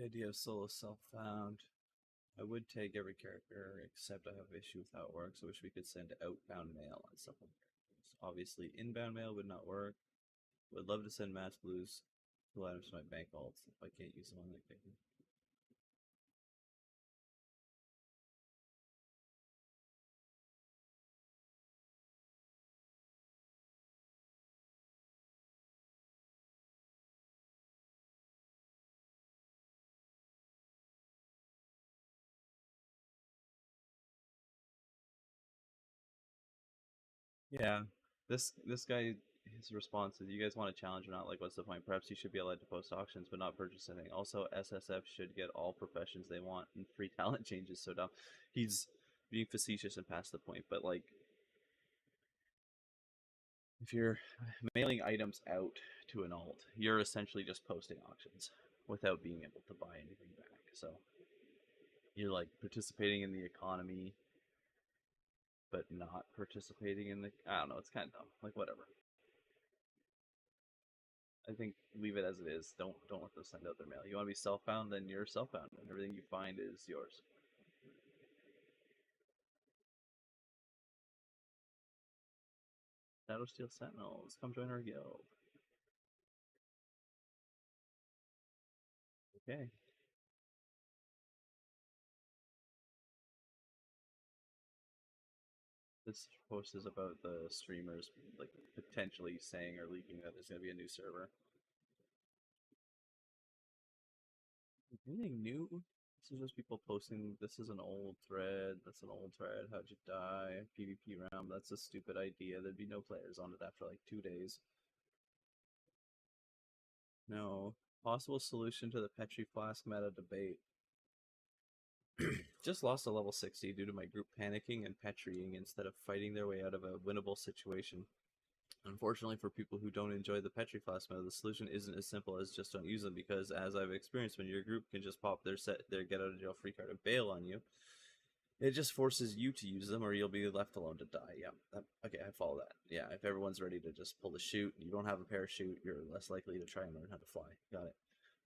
The idea of solo self-found. I would take every character, except I have an issue with how it works. I wish we could send outbound mail on some of them. Obviously, inbound mail would not work. Would love to send mass blues to items to my bank vaults if I can't use them on that thing. Yeah, this guy, his response is, "You guys want a challenge or not? Like, what's the point? Perhaps you should be allowed to post auctions, but not purchase anything. Also, SSF should get all professions they want, and free talent changes so dumb." He's being facetious and past the point, but like, if you're mailing items out to an alt, you're essentially just posting auctions without being able to buy anything back. So you're like participating in the economy, but not participating in the. I don't know. It's kind of dumb. Like whatever. I think leave it as it is. Don't let them send out their mail. You want to be self-bound, then you're self-bound, and everything you find is yours. Shadow Steel Sentinels, come join our guild. Okay. This post is about the streamers like potentially saying or leaking that there's gonna be a new server. Anything new? This is just people posting. This is an old thread. That's an old thread. How'd you die? PvP round. That's a stupid idea. There'd be no players on it after like 2 days. No. Possible solution to the Petri Flask meta debate. Just lost a level 60 due to my group panicking and Petrying instead of fighting their way out of a winnable situation. Unfortunately, for people who don't enjoy the Petri Flask meta, the solution isn't as simple as just don't use them, because as I've experienced, when your group can just pop their get out of jail free card and bail on you, it just forces you to use them, or you'll be left alone to die. Yeah, okay, I follow that. Yeah, if everyone's ready to just pull the chute, and you don't have a parachute, you're less likely to try and learn how to fly. Got it.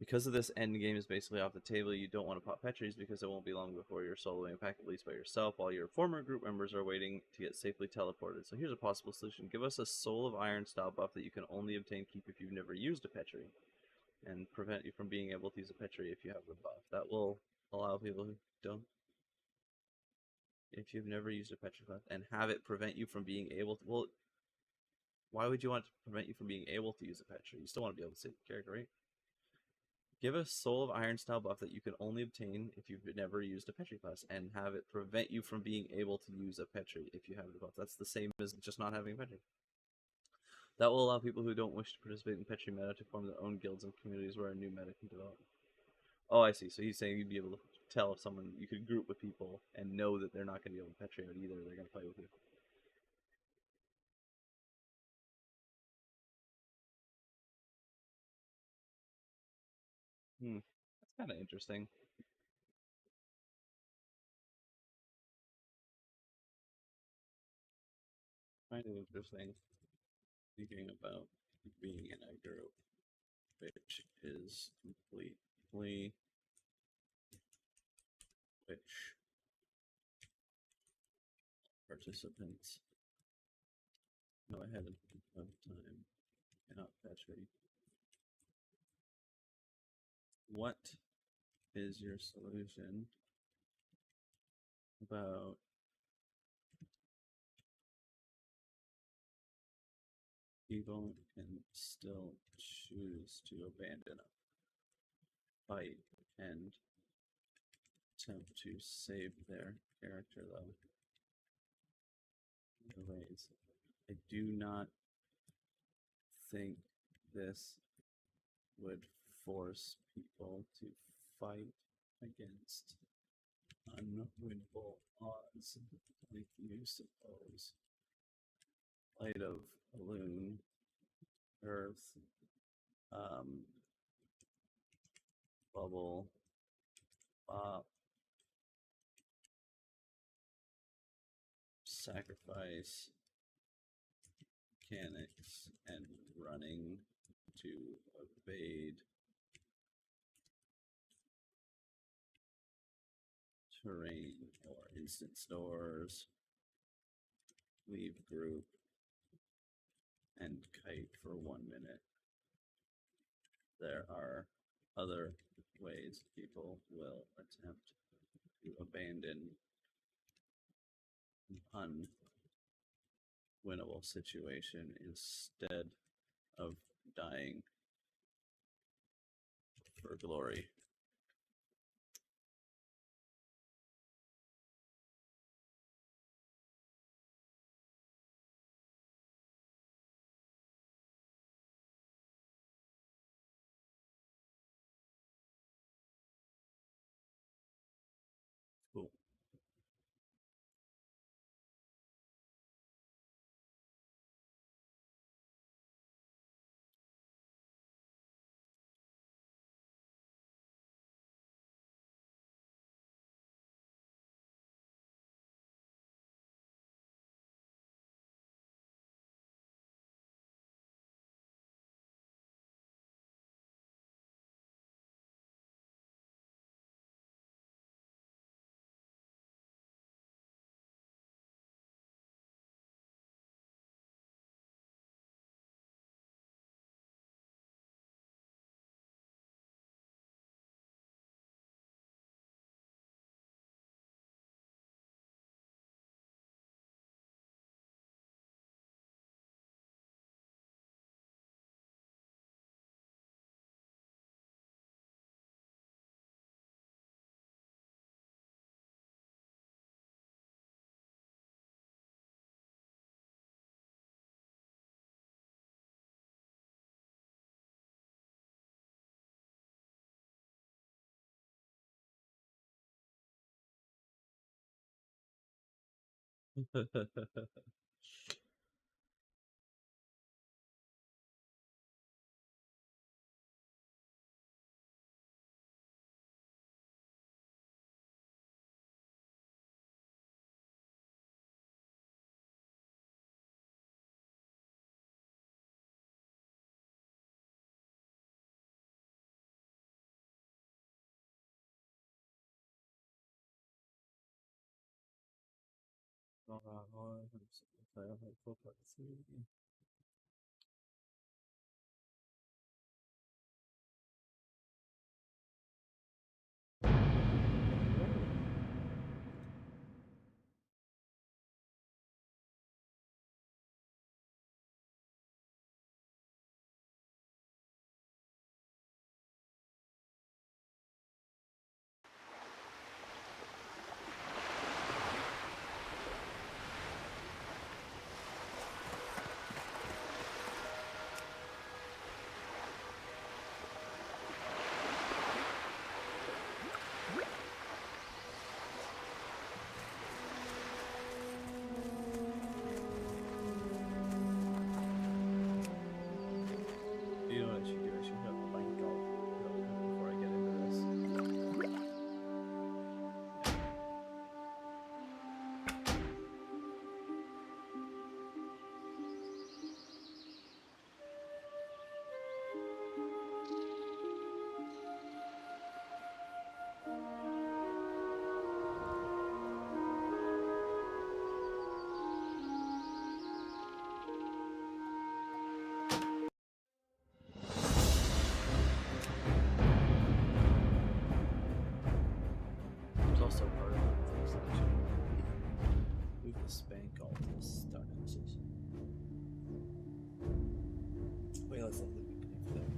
Because of this, end game is basically off the table. You don't want to pop Petries because it won't be long before you're soloing a pack, at least by yourself, while your former group members are waiting to get safely teleported. So here's a possible solution. Give us a Soul of Iron style buff that you can only obtain keep if you've never used a Petri, and prevent you from being able to use a Petri if you have the buff. That will allow people who don't, if you've never used a Petri buff, and have it prevent you from being able to, well, why would you want it to prevent you from being able to use a Petri? You still want to be able to save the character, right? Give a Soul of Iron style buff that you can only obtain if you've never used a Petri class, and have it prevent you from being able to use a Petri if you have the buff. That's the same as just not having a Petri. That will allow people who don't wish to participate in Petri meta to form their own guilds and communities where a new meta can develop. Oh, I see. So he's saying you'd be able to tell if someone, you could group with people and know that they're not going to be able to Petri out either. They're going to play with you. That's kind of interesting. Kind of interesting. Thinking about being in a group, which is completely, which participants know ahead of time cannot Petri. What is your solution about people can still choose to abandon a fight and attempt to save their character, though? Ways. I do not think this would force people to fight against unwinnable odds like you suppose. Light of Balloon, Earth, um, Bubble, Pop, Sacrifice, Mechanics, and Running to evade terrain or instant stores, leave group, and kite for 1 minute. There are other ways people will attempt to abandon an unwinnable situation instead of dying for glory. Cool. You know what I should do? I should have a blank golf really quick before I get into this. There's also part of the things that I should move the spank all to stock houses. Wait, let's let Luke connect that.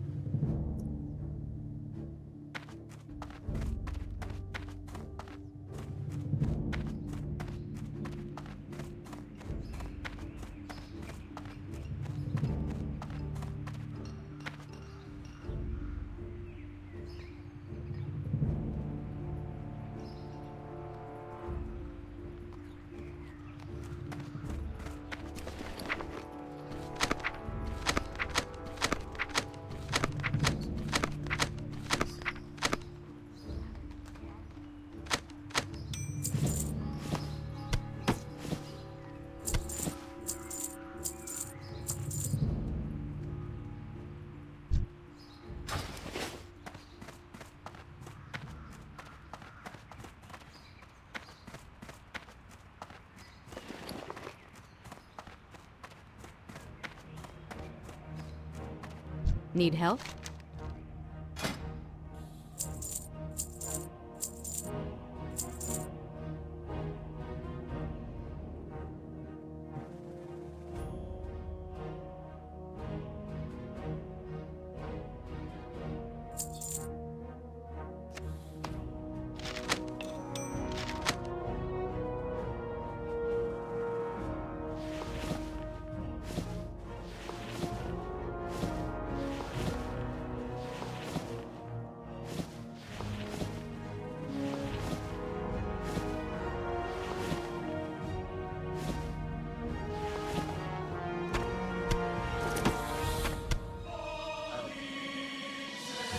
Need help?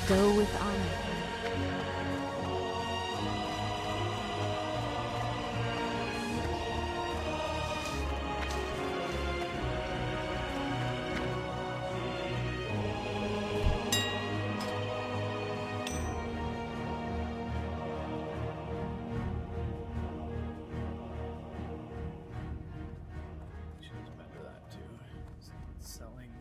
Go with honor. Should remember that too. Selling.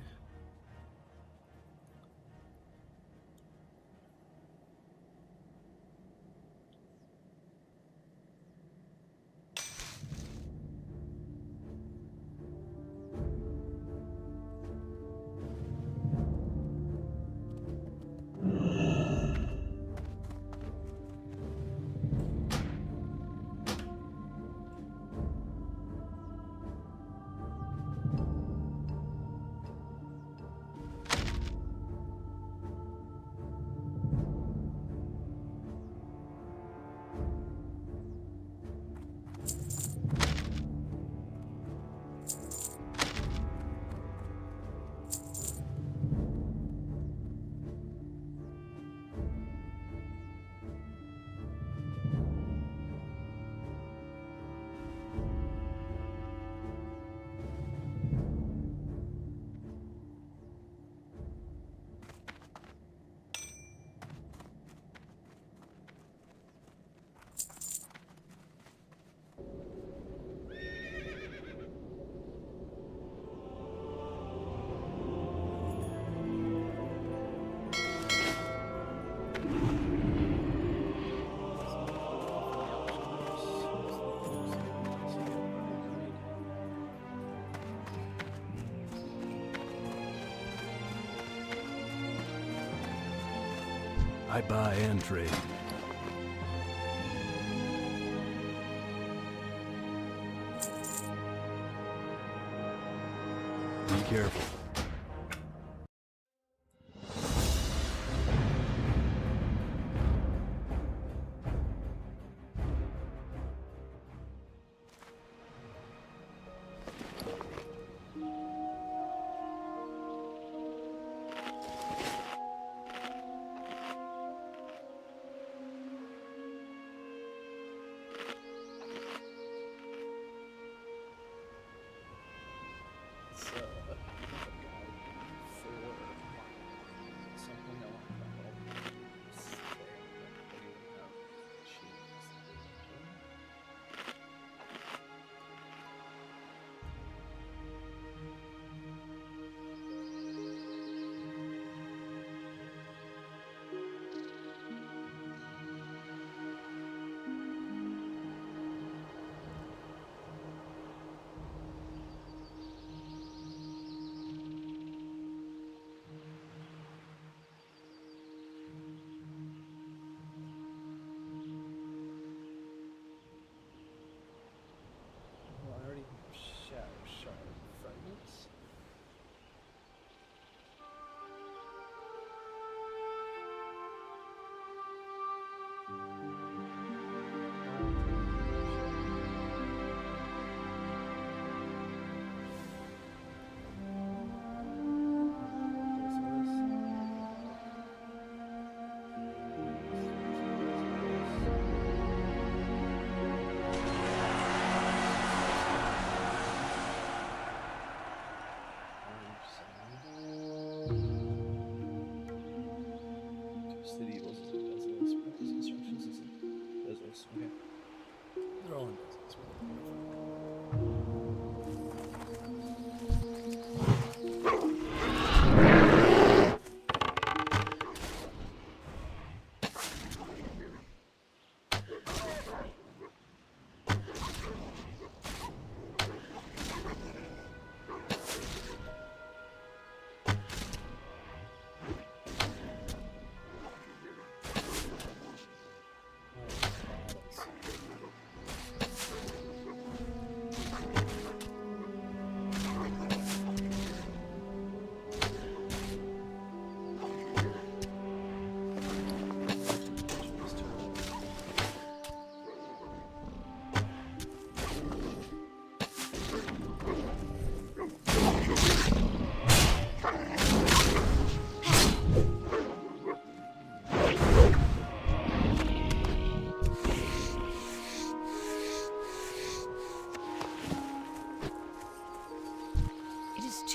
I buy and trade. Be careful.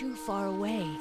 too far away.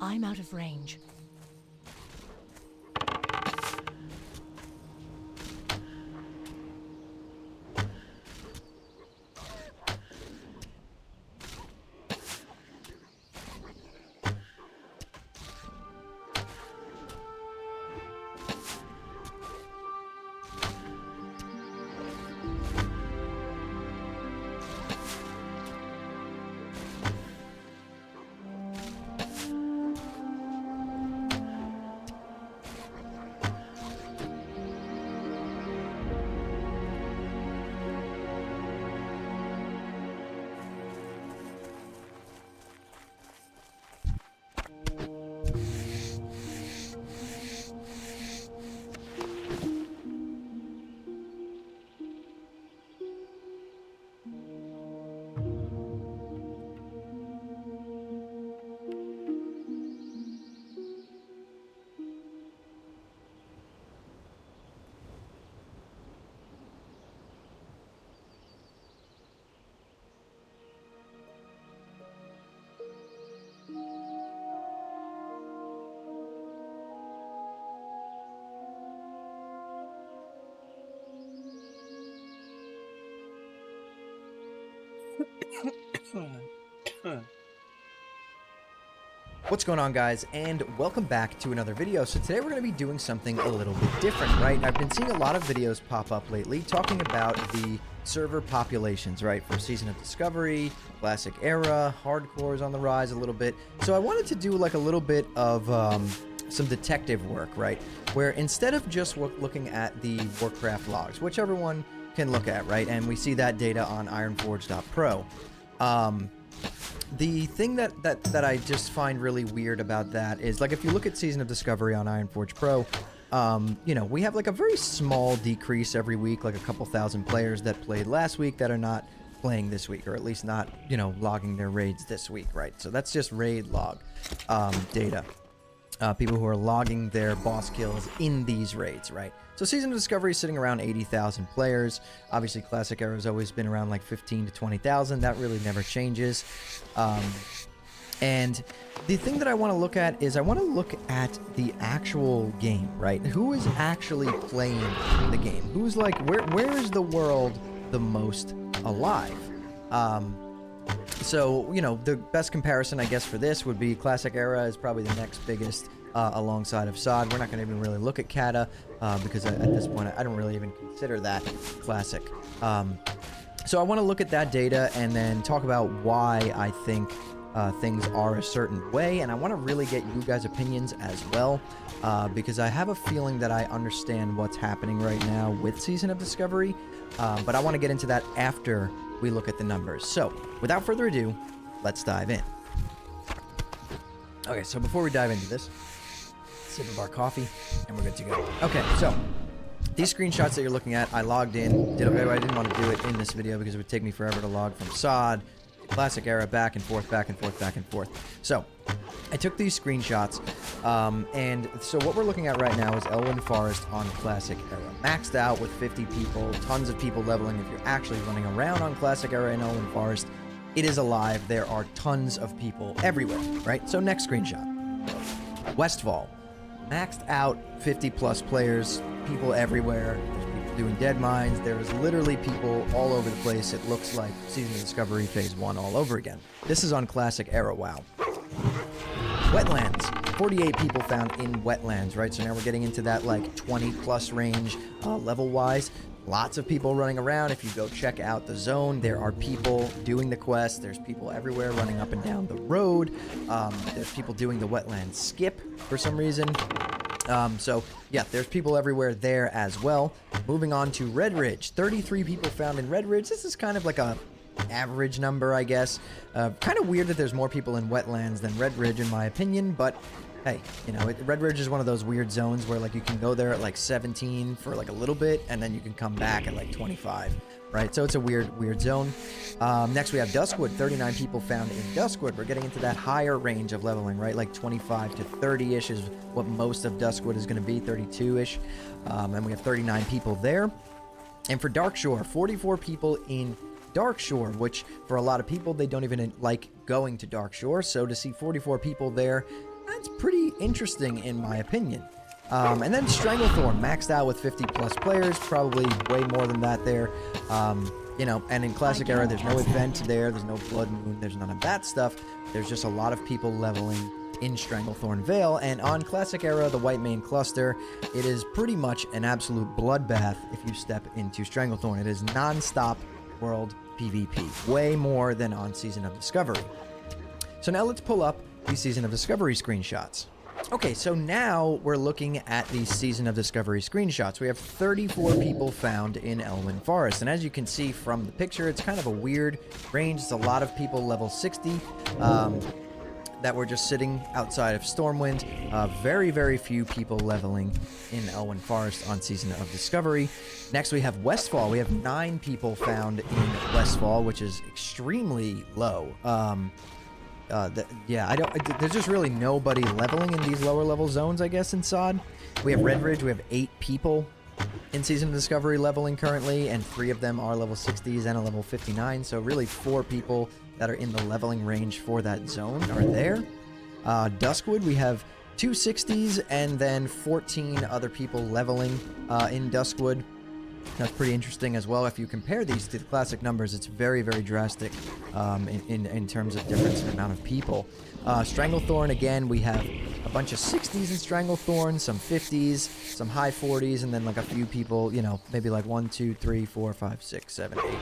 I'm out of range. What's going on, guys, and welcome back to another video. So today we're going to be doing something a little bit different, right? I've been seeing a lot of videos pop up lately talking about the server populations, right? For Season of Discovery, Classic Era, Hardcore is on the rise a little bit. So I wanted to do like a little bit of some detective work, right? Where instead of just looking at the Warcraft logs, which everyone can look at, right? And we see that data on ironforge.pro. The thing that I just find really weird about that is, like, if you look at Season of Discovery on Ironforge Pro, you know, we have like a very small decrease every week, like a couple thousand players that played last week that are not playing this week, or at least not, you know, logging their raids this week, right? So that's just raid log data. People who are logging their boss kills in these raids, right? So Season of Discovery is sitting around 80,000 players. Obviously, Classic Era has always been around like 15 to 20,000. That really never changes. And the thing that I want to look at is I want to look at the actual game, right? Who is actually playing the game? Who's like, where is the world the most alive? So, you know, the best comparison, I guess, for this would be Classic Era is probably the next biggest alongside of SOD. We're not going to even really look at Kata because at this point, I don't really even consider that Classic. So I want to look at that data and then talk about why I think things are a certain way. And I want to really get you guys' opinions as well because I have a feeling that I understand what's happening right now with Season of Discovery. But I want to get into that after we look at the numbers. So without further ado, let's dive in. Okay, so before we dive into this, sip of our coffee and we're good to go. Okay, so these screenshots that you're looking at, I logged in. I didn't want to do it in this video because it would take me forever to log from SOD, Classic Era, back and forth, back and forth, back and forth. So I took these screenshots, and so what we're looking at right now is Elwyn Forest on Classic Era. Maxed out with 50 people, tons of people leveling. If you're actually running around on Classic Era in Elwyn Forest, it is alive. There are tons of people everywhere, right? So next screenshot. Westfall. Maxed out, 50 plus players, people everywhere. There's people doing dead mines. There's literally people all over the place. It looks like Season of Discovery Phase 1 all over again. This is on Classic Era WoW. Wetlands. 48 people found in Wetlands, right? So now we're getting into that like 20 plus range level-wise. Lots of people running around. If you go check out the zone, there are people doing the quest. There's people everywhere running up and down the road. There's people doing the wetland skip for some reason. So yeah, there's people everywhere there as well. Moving on to Red Ridge. 33 people found in Red Ridge. This is kind of like a average number, I guess. Kind of weird that there's more people in Wetlands than Red Ridge, in my opinion, but hey, you know, Red Ridge is one of those weird zones where, like, you can go there at, like, 17 for, like, a little bit, and then you can come back at, like, 25, right? So it's a weird zone. Next, we have Duskwood. 39 people found in Duskwood. We're getting into that higher range of leveling, right? Like, 25 to 30-ish is what most of Duskwood is going to be, 32-ish. And we have 39 people there. And for Darkshore, 44 people in Darkshore, which, for a lot of people, they don't even like going to Darkshore. So to see 44 people there, That's pretty interesting in my opinion. And then Stranglethorn, maxed out with 50 plus players, probably way more than that there. You know, and in Classic Era, there's no event there, there's no Blood Moon, there's none of that stuff. There's just a lot of people leveling in Stranglethorn Vale, and on Classic Era, the White Mane Cluster, it is pretty much an absolute bloodbath if you step into Stranglethorn. It is non-stop world PvP, way more than on Season of Discovery. So now let's pull up the Season of Discovery screenshots. Okay, so now we're looking at the Season of Discovery screenshots. We have 34 people found in Elwyn Forest, and as you can see from the picture, it's kind of a weird range. It's a lot of people level 60 that were just sitting outside of Stormwind. Very, very few people leveling in Elwyn Forest on Season of Discovery. Next, we have Westfall. We have 9 people found in Westfall, which is extremely low. There's just really nobody leveling in these lower level zones, I guess, in SOD. We have Redridge, we have 8 people in Season of Discovery leveling currently, and 3 of them are level 60s and a level 59, so really 4 people that are in the leveling range for that zone are there. Duskwood, we have 2 60s and then 14 other people leveling in Duskwood. That's pretty interesting as well. If you compare these to the classic numbers, it's very, very drastic in terms of difference in amount of people. Stranglethorn, again, we have a bunch of 60s in Stranglethorn, some 50s, some high 40s, and then like a few people, you know, maybe like 1, 2, 3, 4, 5, 6, 7, 8, 9,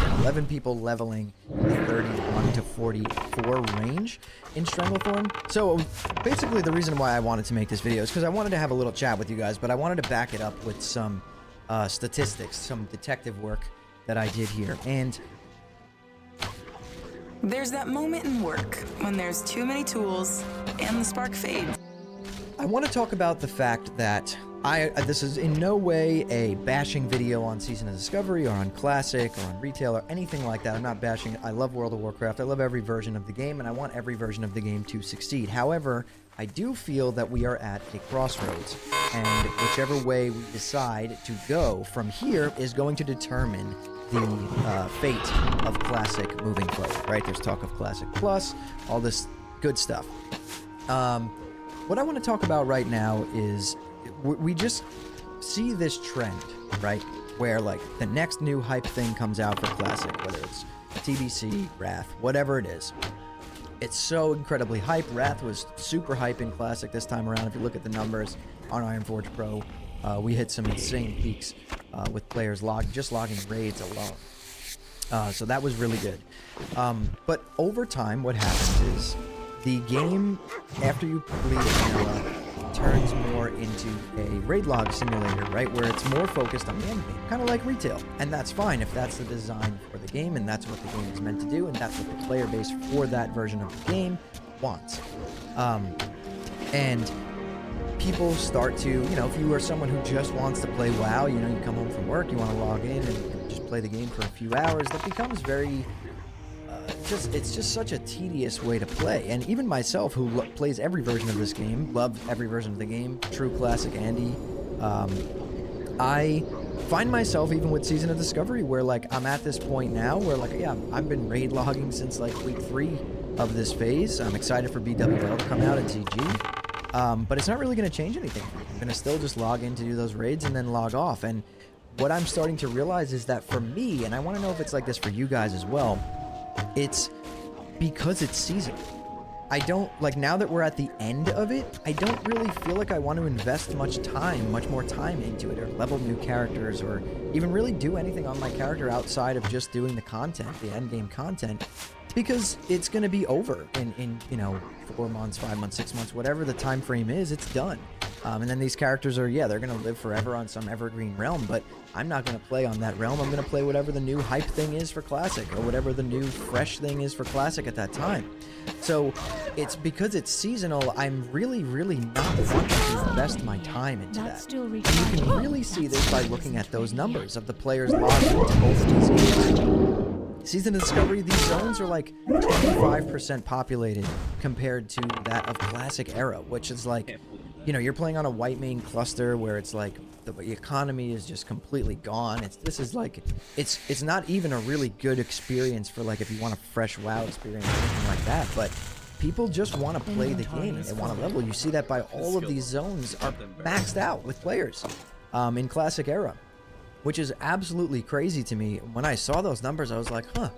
10, 11 people leveling in the 31 to 44 range in Stranglethorn. So basically the reason why I wanted to make this video is because I wanted to have a little chat with you guys, but I wanted to back it up with some statistics, some detective work that I did here. And there's that moment in work when there's too many tools and the spark fades. I want to talk about the fact that this is in no way a bashing video on Season of Discovery or on Classic or on Retail or anything like that. I'm not bashing it. I love World of Warcraft. I love every version of the game, and I want every version of the game to succeed. However, I do feel that we are at a crossroads, and whichever way we decide to go from here is going to determine the fate of Classic moving forward, right? There's talk of Classic Plus, all this good stuff. What I want to talk about right now is we just see this trend, right? Where like the next new hype thing comes out for Classic, whether it's TBC, Wrath, whatever it is. It's so incredibly hype. Wrath was super hype in Classic this time around. If you look at the numbers on Ironforge Pro, we hit some insane peaks with players just logging raids alone. So that was really good. But over time, what happens is the game, after you complete vanilla, turns more into a raid log simulator, right? Where it's more focused on the end game, kind of like Retail. And that's fine if that's the design for the game and that's what the game is meant to do and that's what the player base for that version of the game wants. And people start to, you know, if you are someone who just wants to play WoW, you know, you come home from work, you want to log in and just play the game for a few hours, that becomes very... it's just such a tedious way to play. And even myself, who plays every version of this game, loves every version of the game, true Classic Andy, I find myself, even with Season of Discovery, where like I'm at this point now where like, yeah, I've been raid logging since like week 3 of this phase. I'm excited for BWL to come out at ZG, but it's not really going to change anything. I'm going to still just log in to do those raids and then log off. And what I'm starting to realize is that for me, and I want to know if it's like this for you guys as well, it's because it's seasonal. I don't, like, now that we're at the end of it, I don't really feel like I want to invest much more time into it, or level new characters, or even really do anything on my character outside of just doing the content, the end game content, because it's going to be over in, you know, 4 months, 5 months, 6 months, whatever the time frame is, it's done. And then these characters are, yeah, they're going to live forever on some evergreen realm, but I'm not going to play on that realm. I'm going to play whatever the new hype thing is for Classic, or whatever the new fresh thing is for Classic at that time. So it's because it's seasonal, I'm really, really not wanting to invest my time into that. And you can really see this by looking at those numbers of the players logged into both of these games. Season of Discovery, these zones are like 25% populated compared to that of Classic Era, which is like, you know, you're playing on a White Mane cluster where it's like the economy is just completely gone. This is like, it's not even a really good experience for like if you want a fresh WoW experience or anything like that. But people just want to play the game and they want to level. You see that by all of these zones are maxed out with players in Classic Era, which is absolutely crazy to me. When I saw those numbers, I was like, huh,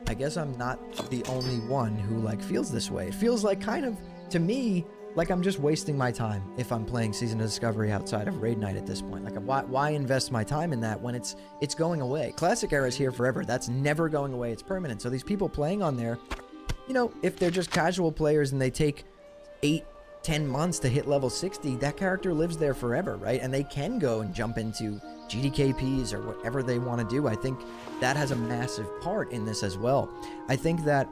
I guess I'm not the only one who like feels this way. It feels like kind of, to me, like I'm just wasting my time if I'm playing Season of Discovery outside of Raid Night at this point. Like, why invest my time in that when it's going away? Classic Era is here forever. That's never going away. It's permanent. So these people playing on there, you know, if they're just casual players and they take 8-10 months to hit level 60, that character lives there forever, right? And they can go and jump into GDKPs or whatever they want to do. I think that has a massive part in this as well. I think that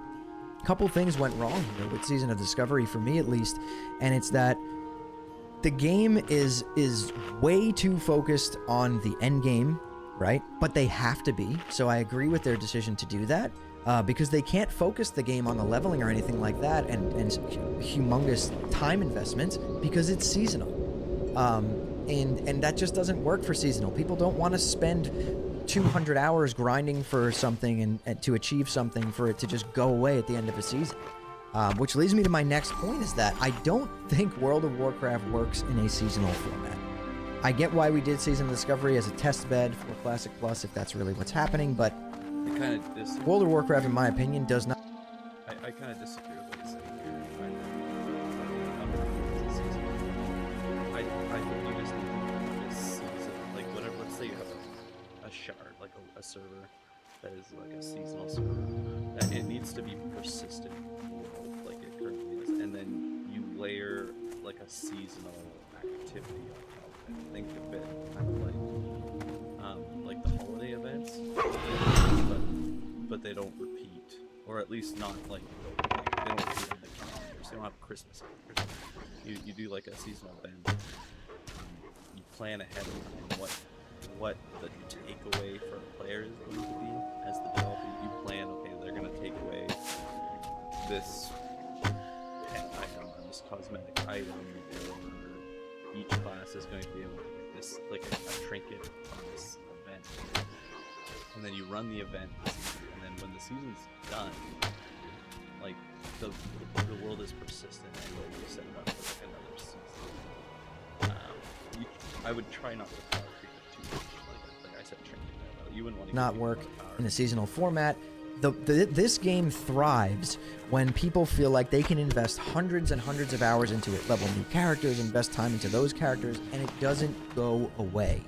a couple things went wrong here with Season of Discovery, for me at least, and it's that the game is way too focused on the end game, right? But they have to be. So I agree with their decision to do that. Because they can't focus the game on the leveling or anything like that and humongous time investments because it's seasonal. And that just doesn't work for seasonal. People don't want to spend 200 hours grinding for something and to achieve something for it to just go away at the end of a season. Which leads me to my next point, is that I don't think World of Warcraft works in a seasonal format. I get why we did Season of Discovery as a test bed for Classic Plus, if that's really what's happening, but I kind of disagree. World of Warcraft, in my opinion, does not. I kind of disagree with what you're saying here. I think you just need to do this season. Like, whatever, let's say you have a shard, like a server that is like a seasonal server. That it needs to be persistent, like it currently is. And then you layer like a seasonal activity on top of it. Think of it kind of like the holiday events, but they don't repeat, or at least not like they don't repeat in the calendar. So you don't have Christmas. You do like a seasonal event. You plan ahead of time what the takeaway for the player is going to be as the developer. You plan, okay, they're going to take away this pet item or this cosmetic item, or each class is going to be able to get this, like a trinket from this event. And then you run the event, and then when the season's done, like the world is persistent, and you set it up for another season. I would try not to power creep it too much. Like I said, trinket. You wouldn't want to not work in a seasonal format. This game thrives when people feel like they can invest hundreds and hundreds of hours into it, level new characters, invest time into those characters, and it doesn't go away,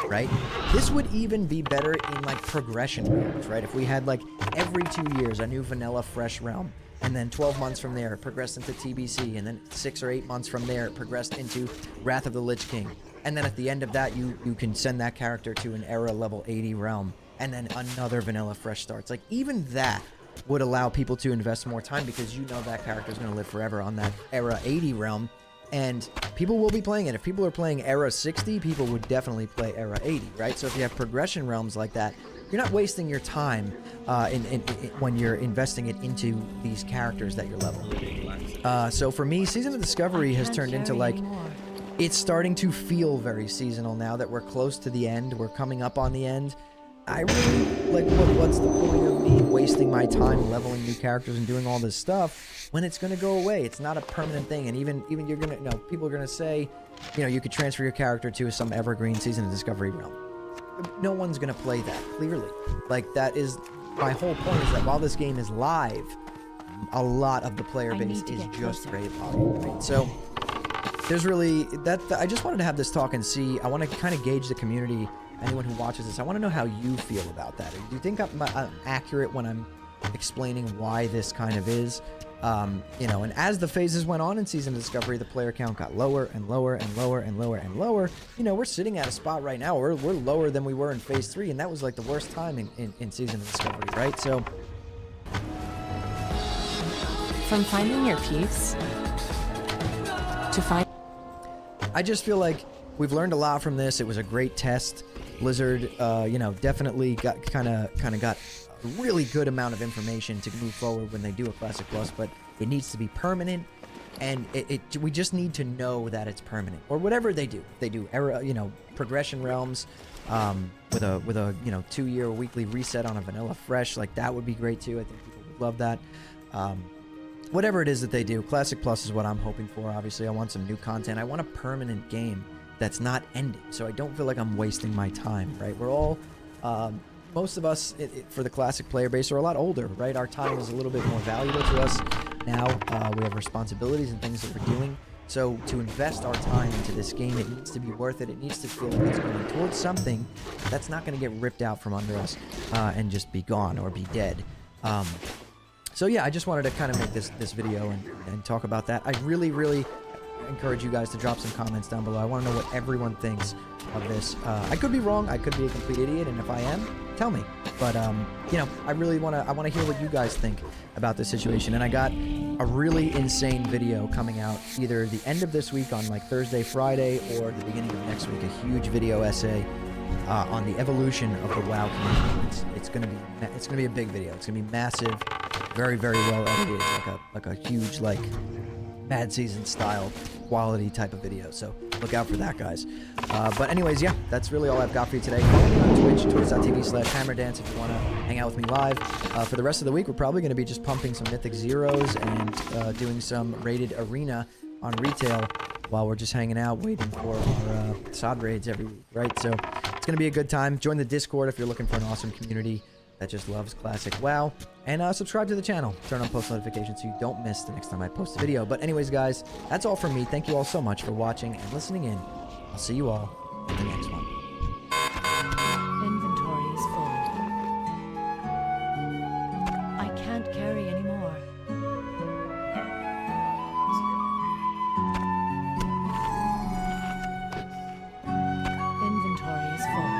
right? This would even be better in like progression realms, right? If we had like every 2 years a new vanilla fresh realm, and then 12 months from there it progressed into TBC, and then 6 or 8 months from there it progressed into Wrath of the Lich King, and then at the end of that you can send that character to an era level 80 realm, and then another vanilla fresh starts. Like, even that would allow people to invest more time, because you know that character is going to live forever on that era 80 realm, and people will be playing it. If people are playing era 60, people would definitely play era 80, right? So if you have progression realms like that, you're not wasting your time when you're investing it into these characters that you're leveling. So for me, Season of Discovery has turned into like, it's starting to feel very seasonal now that we're close to the end. We're coming up on the end. I really, like, what's the point of me wasting my time leveling new characters and doing all this stuff when it's going to go away? It's not a permanent thing. And even you're going to, you know, people are going to say, you know, you could transfer your character to some evergreen Season of Discovery realm. No one's going to play that, clearly. Like, that is, my whole point is that while this game is live, a lot of the player base is just raid logging, right? So there's really, I just wanted to have this talk and see, I want to kind of gauge the community. Anyone who watches this, I want to know how you feel about that. Do you think I'm accurate when I'm explaining why this kind of is? You know, and as the phases went on in Season of Discovery, the player count got lower and lower and lower and lower and lower. You know, we're sitting at a spot right now. We're lower than we were in Phase 3, and that was like the worst time in Season of Discovery, right? So, From finding your peace to find. I just feel like we've learned a lot from this. It was a great test. Blizzard, you know, definitely got kind of got a really good amount of information to move forward when they do a Classic Plus, but it needs to be permanent, and we just need to know that it's permanent, or whatever they do. They do era, you know, progression realms, with a you know 2-year weekly reset on a vanilla fresh, like that would be great too. I think people would love that. whatever it is that they do, Classic Plus is what I'm hoping for. Obviously, I want some new content. I want a permanent game that's not ending, so I don't feel like I'm wasting my time, right? We're all, most of us for the Classic player base are a lot older, right? Our time is a little bit more valuable to us now. We have responsibilities and things that we're doing. So to invest our time into this game, it needs to be worth it. It needs to feel like it's going towards something that's not going to get ripped out from under us and just be gone or be dead. So yeah, I just wanted to kind of make this video and talk about that. I really encourage you guys to drop some comments down below. I want to know what everyone thinks of this. I could be wrong. I could be a complete idiot, and if I am, tell me. But you know, I want to hear what you guys think about this situation. And I got a really insane video coming out either the end of this week on like Thursday, Friday, or the beginning of next week. A huge video essay on the evolution of the WoW community. It's gonna be a big video. It's gonna be massive, very well edited, like a huge like Mad Season style quality type of video. So look out for that, guys. But anyways, yeah, that's really all I've got for you today. Follow me on Twitch, twitch.tv/hammerdance if you want to hang out with me live. For the rest of the week, we're probably going to be just pumping some Mythic Zeros and doing some rated arena on retail while we're just hanging out waiting for our sod raids every week, right? So it's going to be a good time. Join the Discord if you're looking for an awesome community that just loves classic WoW, and subscribe to the channel. Turn on post notifications so you don't miss the next time I post a video. But anyways, guys, that's all from me. Thank you all so much for watching and listening in. I'll see you all in the next one. Inventory is full. I can't carry anymore. Inventory is full.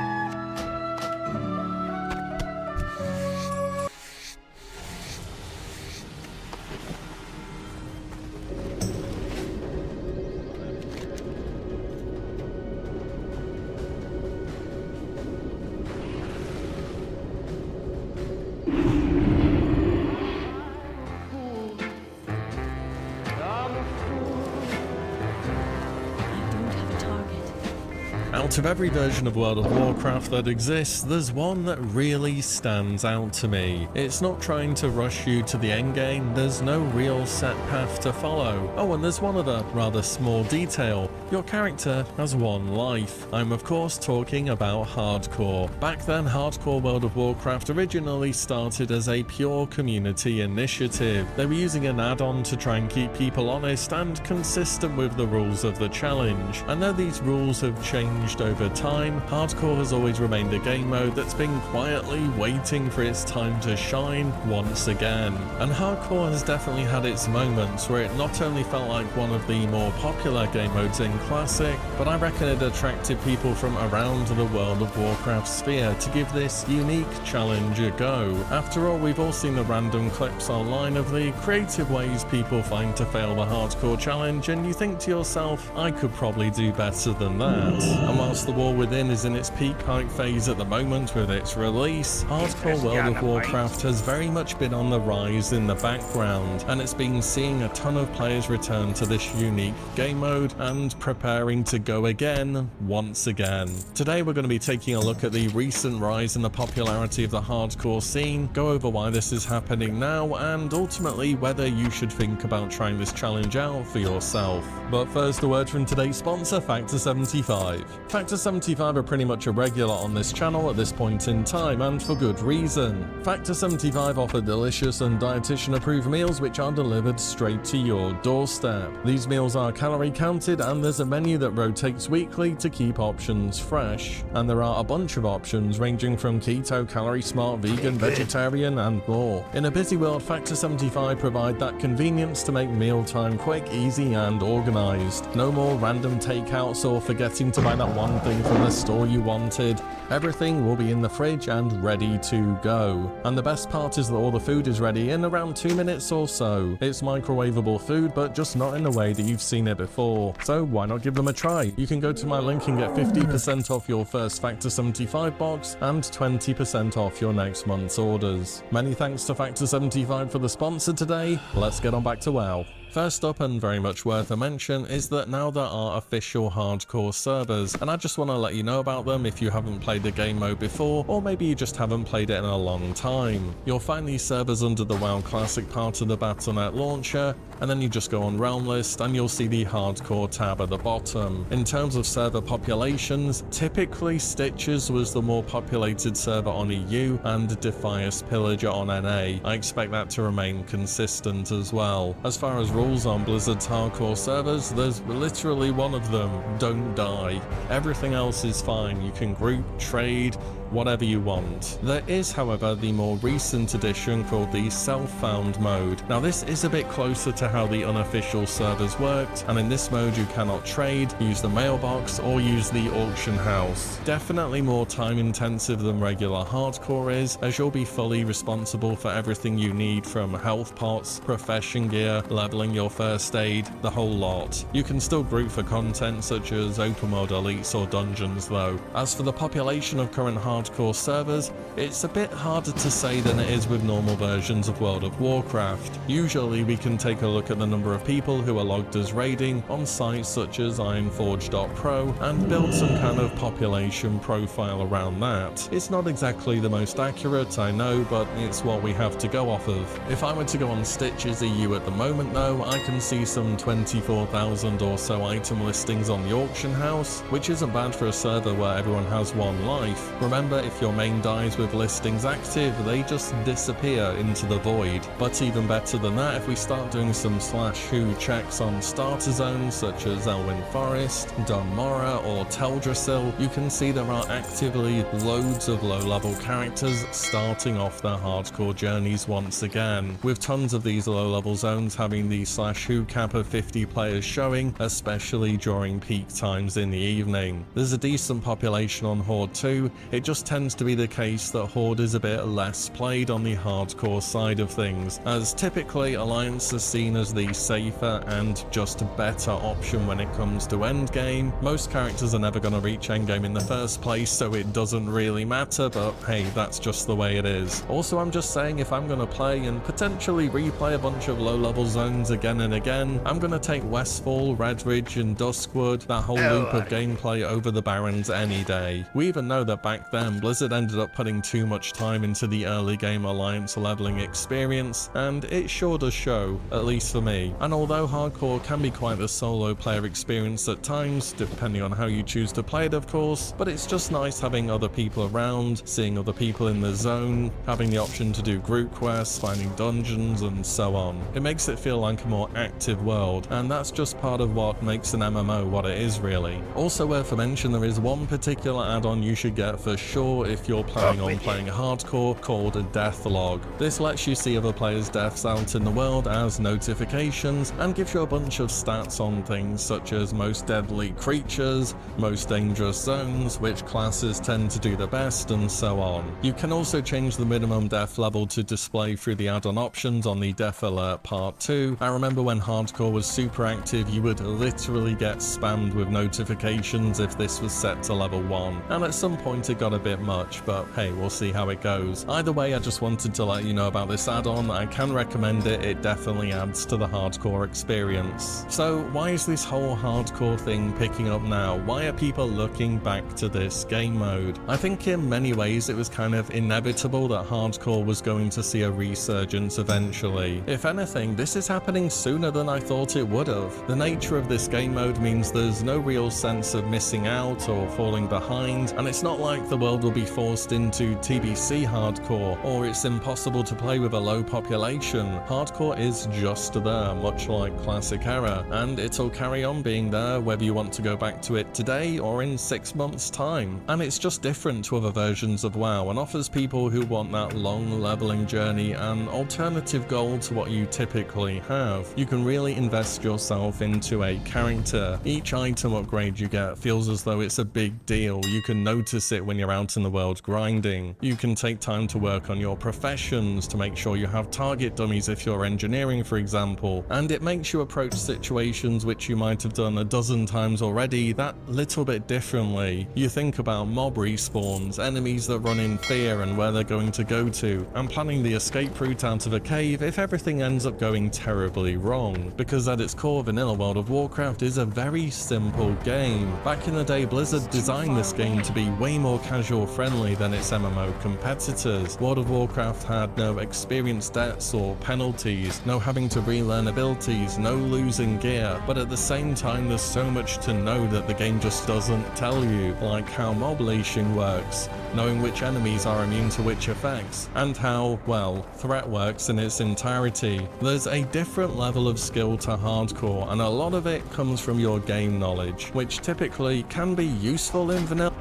Out of every version of World of Warcraft that exists, there's one that really stands out to me. It's not trying to rush you to the endgame, there's no real set path to follow. Oh, and there's one other rather small detail. Your character has one life. I'm of course talking about Hardcore. Back then, Hardcore World of Warcraft originally started as a pure community initiative. They were using an add-on to try and keep people honest and consistent with the rules of the challenge. And though these rules have changed over time, Hardcore has always remained a game mode that's been quietly waiting for its time to shine once again. And Hardcore has definitely had its moments where it not only felt like one of the more popular game modes in Classic, but I reckon it attracted people from around the World of Warcraft sphere to give this unique challenge a go. After all, we've all seen the random clips online of the creative ways people find to fail the Hardcore challenge, and you think to yourself, I could probably do better than that. And whilst the War Within is in its peak hype phase at the moment with its release, Hardcore World of Warcraft has very much been on the rise in the background, and it's been seeing a ton of players return to this unique game mode and preparing to go again, once again. Today we're going to be taking a look at the recent rise in the popularity of the hardcore scene, go over why this is happening now, and ultimately whether you should think about trying this challenge out for yourself. But first, a word from today's sponsor, Factor 75. Factor 75 are pretty much a regular on this channel at this point in time, and for good reason. Factor 75 offer delicious and dietitian approved meals which are delivered straight to your doorstep. These meals are calorie counted, and there's a menu that rotates weekly to keep options fresh. And there are a bunch of options ranging from keto, calorie smart, vegan, vegetarian, and more. In a busy world, Factor 75 provide that convenience to make mealtime quick, easy, and organized. No more random takeouts or forgetting to buy that one thing from the store you wanted. Everything will be in the fridge and ready to go. And the best part is that all the food is ready in around 2 minutes or so. It's microwavable food, but just not in the way that you've seen it before. So why not give them a try? You can go to my link and get 50% off your first Factor 75 box and 20% off your next month's orders. Many thanks to Factor 75 for the sponsor today. Let's get on back to WoW. First up, and very much worth a mention, is that now there are official hardcore servers, and I just want to let you know about them if you haven't played the game mode before, or maybe you just haven't played it in a long time. You'll find these servers under the WoW Classic part of the Battle.net launcher, and then you just go on Realm List and you'll see the hardcore tab at the bottom. In terms of server populations, typically Stitches was the more populated server on EU and Defias Pillager on NA. I expect that to remain consistent as well. As far as rules on Blizzard's hardcore servers, there's literally one of them: don't die. Everything else is fine. You can group, trade, whatever you want. There is, however, the more recent addition called the Self-Found mode. Now this is a bit closer to how the unofficial servers worked, and in this mode you cannot trade, use the mailbox, or use the auction house. Definitely more time intensive than regular hardcore is, as you'll be fully responsible for everything you need, from health pots, profession gear, leveling your first aid, the whole lot. You can still group for content such as open world elites or dungeons though. As for the population of current hardcore servers, it's a bit harder to say than it is with normal versions of World of Warcraft. Usually we can take a look at the number of people who are logged as raiding on sites such as ironforge.pro and build some kind of population profile around that. It's not exactly the most accurate, I know, but it's what we have to go off of. If I were to go on Stitches EU at the moment though, I can see some 24,000 or so item listings on the auction house, which isn't bad for a server where everyone has one life. Remember, if your main dies with listings active, they just disappear into the void. But even better than that, if we start doing some /who checks on starter zones such as Elwyn Forest, Dunmora or Teldrassil, you can see there are actively loads of low-level characters starting off their hardcore journeys once again, with tons of these low-level zones having the /who cap of 50 players showing, especially during peak times in the evening. There's a decent population on Horde too. It just tends to be the case that Horde is a bit less played on the hardcore side of things, as typically Alliance is seen as the safer and just better option when it comes to endgame. Most characters are never going to reach endgame in the first place, so it doesn't really matter, but hey, that's just the way it is. Also, I'm just saying, if I'm going to play and potentially replay a bunch of low-level zones again and again, I'm going to take Westfall, Redridge and Duskwood, that whole loop of gameplay, over the Barrens any day. We even know that back then Blizzard ended up putting too much time into the early game Alliance leveling experience, and it sure does show, at least for me. And although hardcore can be quite the solo player experience at times, depending on how you choose to play it of course, but it's just nice having other people around, seeing other people in the zone, having the option to do group quests, finding dungeons and so on. It makes it feel like a more active world, and that's just part of what makes an MMO what it is really. Also worth a mention, there is one particular add-on you should get for sure if you're planning on playing hardcore, called a death log. This lets you see other players' deaths out in the world as notifications, and gives you a bunch of stats on things such as most deadly creatures, most dangerous zones, which classes tend to do the best, and so on. You can also change the minimum death level to display through the add-on options on the Death Alert Part 2. I remember when hardcore was super active, you would literally get spammed with notifications if this was set to level 1, and at some point it got a bit much, but hey, we'll see how it goes. Either way, I just wanted to let you know about this add-on. I can recommend it, it definitely adds to the hardcore experience. So why is this whole hardcore thing picking up now? Why are people looking back to this game mode? I think in many ways it was kind of inevitable that hardcore was going to see a resurgence eventually. If anything, this is happening sooner than I thought it would have. The nature of this game mode means there's no real sense of missing out or falling behind, and it's not like the world will be forced into TBC hardcore, or it's impossible to play with a low population. Hardcore is just there, much like Classic Era, and it'll carry on being there whether you want to go back to it today or in 6 months' time. And it's just different to other versions of WoW, and offers people who want that long leveling journey an alternative goal to what you typically have. You can really invest yourself into a character. Each item upgrade you get feels as though it's a big deal. You can notice it when you're out out in the world grinding. You can take time to work on your professions, to make sure you have target dummies if you're engineering, for example, and it makes you approach situations which you might have done a dozen times already that little bit differently. You think about mob respawns, enemies that run in fear and where they're going to go to, and planning the escape route out of a cave if everything ends up going terribly wrong. Because at its core, vanilla World of Warcraft is a very simple game. Back in the day, Blizzard designed this game to be way more casual friendly than its MMO competitors. World of Warcraft had no experience debts or penalties, no having to relearn abilities, no losing gear, but at the same time there's so much to know that the game just doesn't tell you, like how mob leashing works, knowing which enemies are immune to which effects, and how, well, threat works in its entirety. There's a different level of skill to hardcore, and a lot of it comes from your game knowledge, which typically can be useful in vanilla.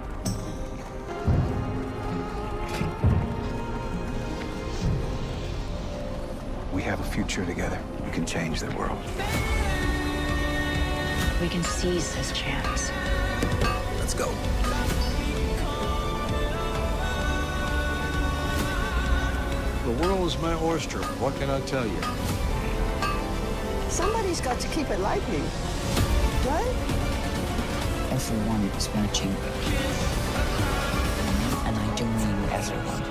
We have a future together. We can change the world. We can seize this chance. Let's go. The world is my oyster. What can I tell you? Somebody's got to keep it lively, right? Everyone is watching. And I do mean everyone.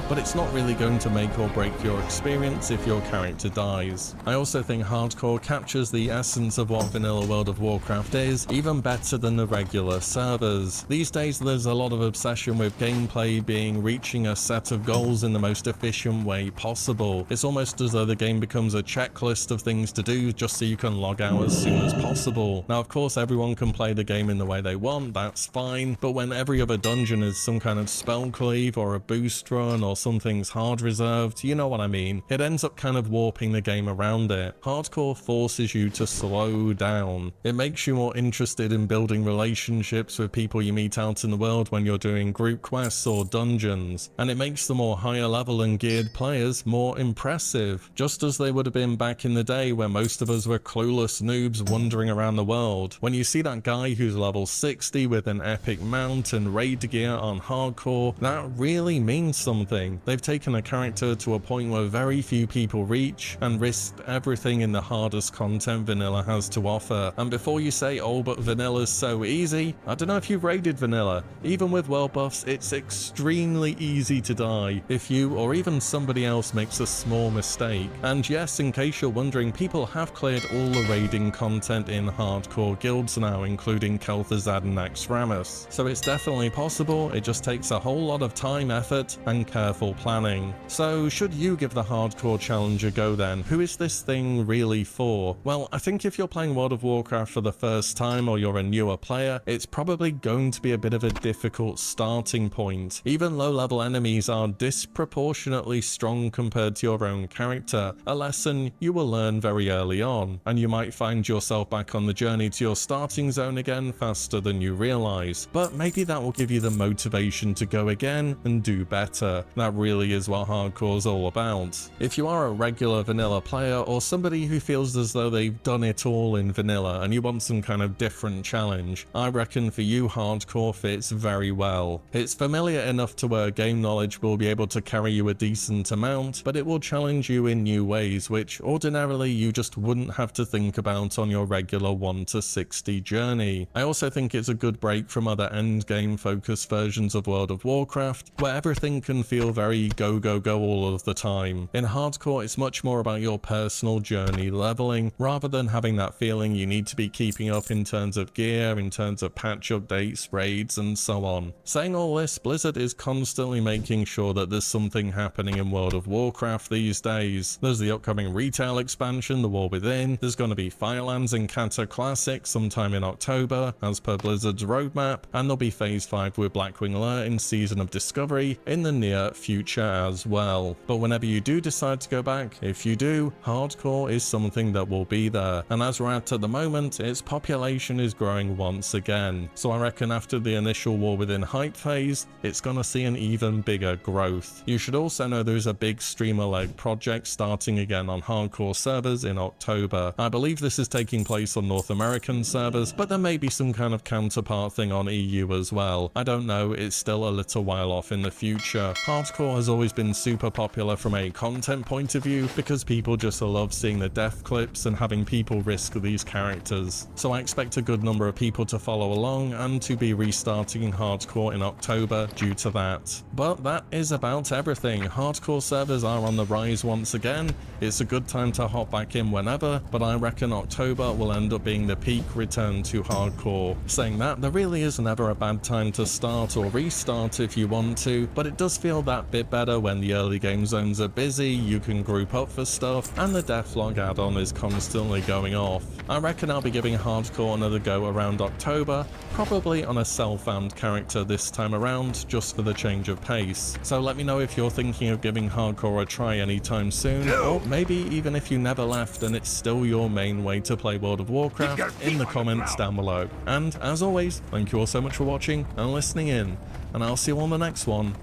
But it's not really going to make or break your experience if your character dies. I also think hardcore captures the essence of what vanilla World of Warcraft is even better than the regular servers. These days there's a lot of obsession with gameplay being reaching a set of goals in the most efficient way possible. It's almost as though the game becomes a checklist of things to do just so you can log out as soon as possible. Now of course everyone can play the game in the way they want, that's fine, but when every other dungeon is some kind of spell cleave or a boost run or something's hard reserved, you know what I mean, it ends up kind of warping the game around it. Hardcore forces you to slow down. It makes you more interested in building relationships with people you meet out in the world when you're doing group quests or dungeons, and it makes the more higher level and geared players more impressive, just as they would have been back in the day where most of us were clueless noobs wandering around the world. When you see that guy who's level 60 with an epic mount and raid gear on hardcore, that really means something. They've taken a character to a point where very few people reach and risked everything in the hardest content vanilla has to offer. And before you say, oh but vanilla's so easy, I don't know if you've raided vanilla. Even with world buffs, it's extremely easy to die if you or even somebody else makes a small mistake. And yes, in case you're wondering, people have cleared all the raiding content in hardcore guilds now, including Kel'Thuzad and Naxxramas. So it's definitely possible, it just takes a whole lot of time, effort, and careful planning. So should you give the hardcore challenge a go then? Who is this thing really for? Well, I think if you're playing World of Warcraft for the first time or you're a newer player, it's probably going to be a bit of a difficult starting point. Even low-level enemies are disproportionately strong compared to your own character, a lesson you will learn very early on, and you might find yourself back on the journey to your starting zone again faster than you realize. But maybe that will give you the motivation to go again and do better. That really is what hardcore's all about. If you are a regular vanilla player or somebody who feels as though they've done it all in vanilla and you want some kind of different challenge, I reckon for you hardcore fits very well. It's familiar enough to where game knowledge will be able to carry you a decent amount, but it will challenge you in new ways which ordinarily you just wouldn't have to think about on your regular 1 to 60 journey. I also think it's a good break from other endgame focused versions of World of Warcraft where everything can feel very go go go all of the time. In hardcore it's much more about your personal journey leveling rather than having that feeling you need to be keeping up in terms of gear, in terms of patch updates, raids and so on. Saying all this, Blizzard is constantly making sure that there's something happening in World of Warcraft these days. There's the upcoming retail expansion, The War Within, there's going to be Firelands and Kata Classic sometime in October as per Blizzard's roadmap, and there'll be Phase 5 with Blackwing Alert in Season of Discovery in the near near future as well. But whenever you do decide to go back, if you do, hardcore is something that will be there. And as we're at the moment, its population is growing once again. So I reckon after the initial war within hype phase, it's gonna see an even bigger growth. You should also know there is a big streamer-led project starting again on hardcore servers in October. I believe this is taking place on North American servers, but there may be some kind of counterpart thing on EU as well. I don't know, it's still a little while off in the future. Hardcore has always been super popular from a content point of view because people just love seeing the death clips and having people risk these characters. So I expect a good number of people to follow along and to be restarting hardcore in October due to that. But that is about everything. Hardcore servers are on the rise once again. It's a good time to hop back in whenever, but I reckon October will end up being the peak return to hardcore. Saying that, there really is never a bad time to start or restart if you want to, but it does feel that bit better when the early game zones are busy, you can group up for stuff, and the Deathlog add-on is constantly going off. I reckon I'll be giving hardcore another go around October, probably on a self-found character this time around, just for the change of pace. So let me know if you're thinking of giving hardcore a try anytime soon, or maybe even if you never left and it's still your main way to play World of Warcraft in the comments down below. And as always, thank you all so much for watching and listening in, and I'll see you on the next one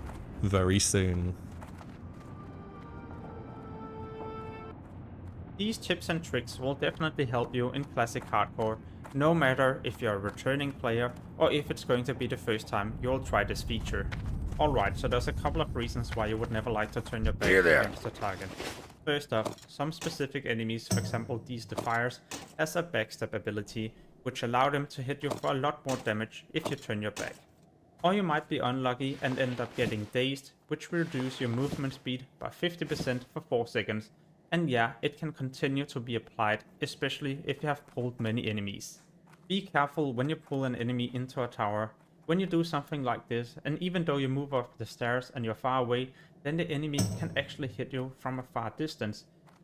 very soon. These tips and tricks will definitely help you in classic hardcore, no matter if you're a returning player or if it's going to be the first time you'll try this feature. Alright, so there's a couple of reasons why you would never like to turn your back against the target. First off, some specific enemies, for example these Defiers, has a backstab ability, which allow them to hit you for a lot more damage if you turn your back. Or you might be unlucky and end up getting dazed, which will reduce your movement speed by 50% for 4 seconds. And yeah, it can continue to be applied, especially if you have pulled many enemies. Be careful when you pull an enemy into a tower. When you do something like this, and even though you move up the stairs and you're far away, then the enemy can actually hit you from a far distance.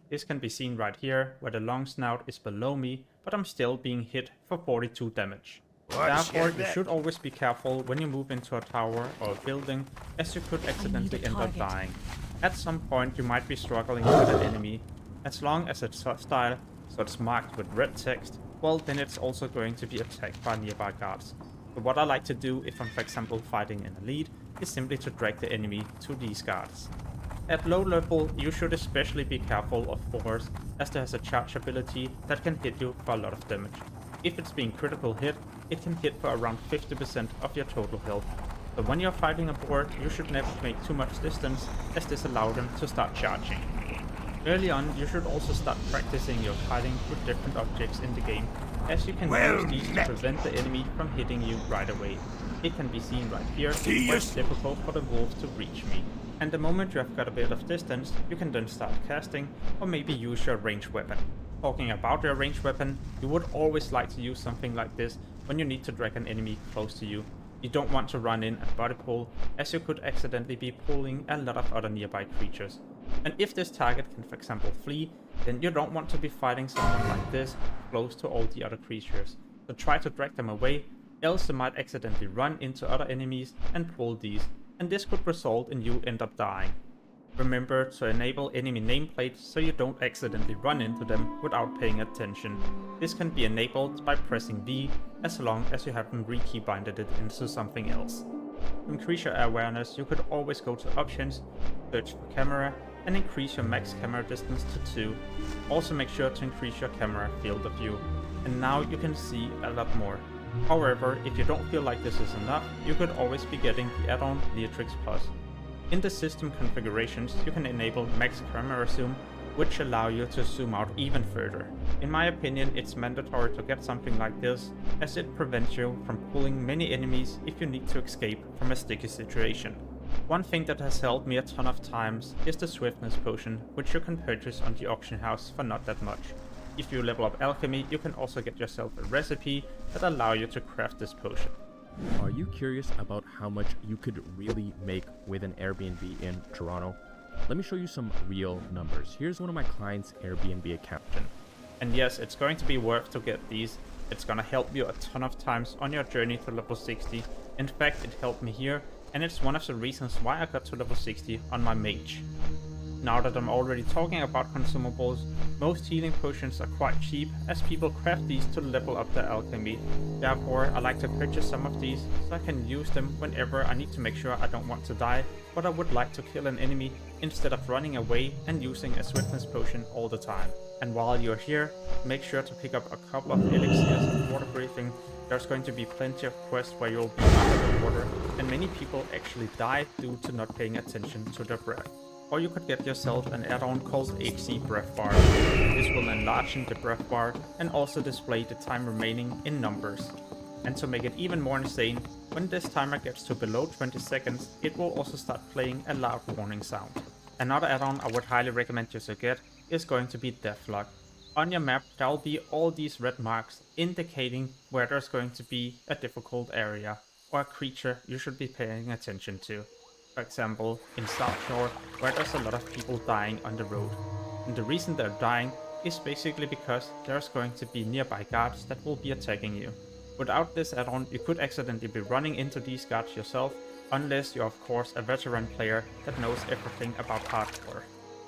This can be seen right here, where the long snout is below me, but I'm still being hit for 42 damage. Therefore, you should always be careful when you move into a tower or a building, as you could accidentally end up dying. At some point you might be struggling with an enemy. As long as it's hostile, so it's marked with red text, well then it's also going to be attacked by nearby guards. So what I like to do if I'm for example fighting in a lead, is simply to drag the enemy to these guards. At low level you should especially be careful of boars, as there has a charge ability that can hit you for a lot of damage. If it's being critical hit, it can hit for around 50% of your total health. So when you're fighting a boar, you should never make too much distance, as this allows them to start charging. Early on, you should also start practicing your fighting with different objects in the game, as you can use these to prevent the enemy from hitting you right away. It can be seen right here, where it's difficult for the wolves to reach me. And the moment you have got a bit of distance, you can then start casting, or maybe use your ranged weapon. Talking about your ranged weapon, you would always like to use something like this when you need to drag an enemy close to you. You don't want to run in and body pull, as you could accidentally be pulling a lot of other nearby creatures. And if this target can for example flee, then you don't want to be fighting someone like this close to all the other creatures. So try to drag them away, else you might accidentally run into other enemies and pull these, and this could result in you end up dying. Remember to enable enemy nameplates so you don't accidentally run into them without paying attention. This can be enabled by pressing V, as long as you haven't re-keybinded it into something else. To increase your awareness, you could always go to options, search for camera, and increase your max camera distance to 2. Also make sure to increase your camera field of view, and now you can see a lot more. However, if you don't feel like this is enough, you could always be getting the add-on Leatrix Plus. In the system configurations, you can enable max camera zoom, which allow you to zoom out even further. In my opinion, it's mandatory to get something like this, as it prevents you from pulling many enemies if you need to escape from a sticky situation. One thing that has helped me a ton of times is the swiftness potion, which you can purchase on the auction house for not that much. If you level up alchemy, you can also get yourself a recipe that allow you to craft this potion. Are you curious about how much you could really make with an Airbnb in Toronto? Let me show you some real numbers. Here's one of my clients' Airbnb account. And yes, it's going to be worth to get these. It's gonna help you a ton of times on your journey to level 60. In fact, it helped me here, and it's one of the reasons why I got to level 60 on my mage. Now that I'm already talking about consumables, most healing potions are quite cheap as people craft these to level up their alchemy. Therefore, I like to purchase some of these so I can use them whenever I need to make sure I don't want to die, but I would like to kill an enemy instead of running away and using a swiftness potion all the time. And while you're here, make sure to pick up a couple of elixirs and water breathing. There's going to be plenty of quests where you'll be under the water, and many people actually die due to not paying attention to their breath. Or you could get yourself an add-on called HC Breath Bar. This will enlarge the breath bar and also display the time remaining in numbers. And to make it even more insane, when this timer gets to below 20 seconds, it will also start playing a loud warning sound. Another add-on I would highly recommend you to get is going to be Deathlock. On your map there will be all these red marks indicating where there's going to be a difficult area or a creature you should be paying attention to. For example, in South Shore, where there's a lot of people dying on the road. And the reason they're dying is basically because there's going to be nearby guards that will be attacking you. Without this add-on, you could accidentally be running into these guards yourself, unless you're of course a veteran player that knows everything about hardcore.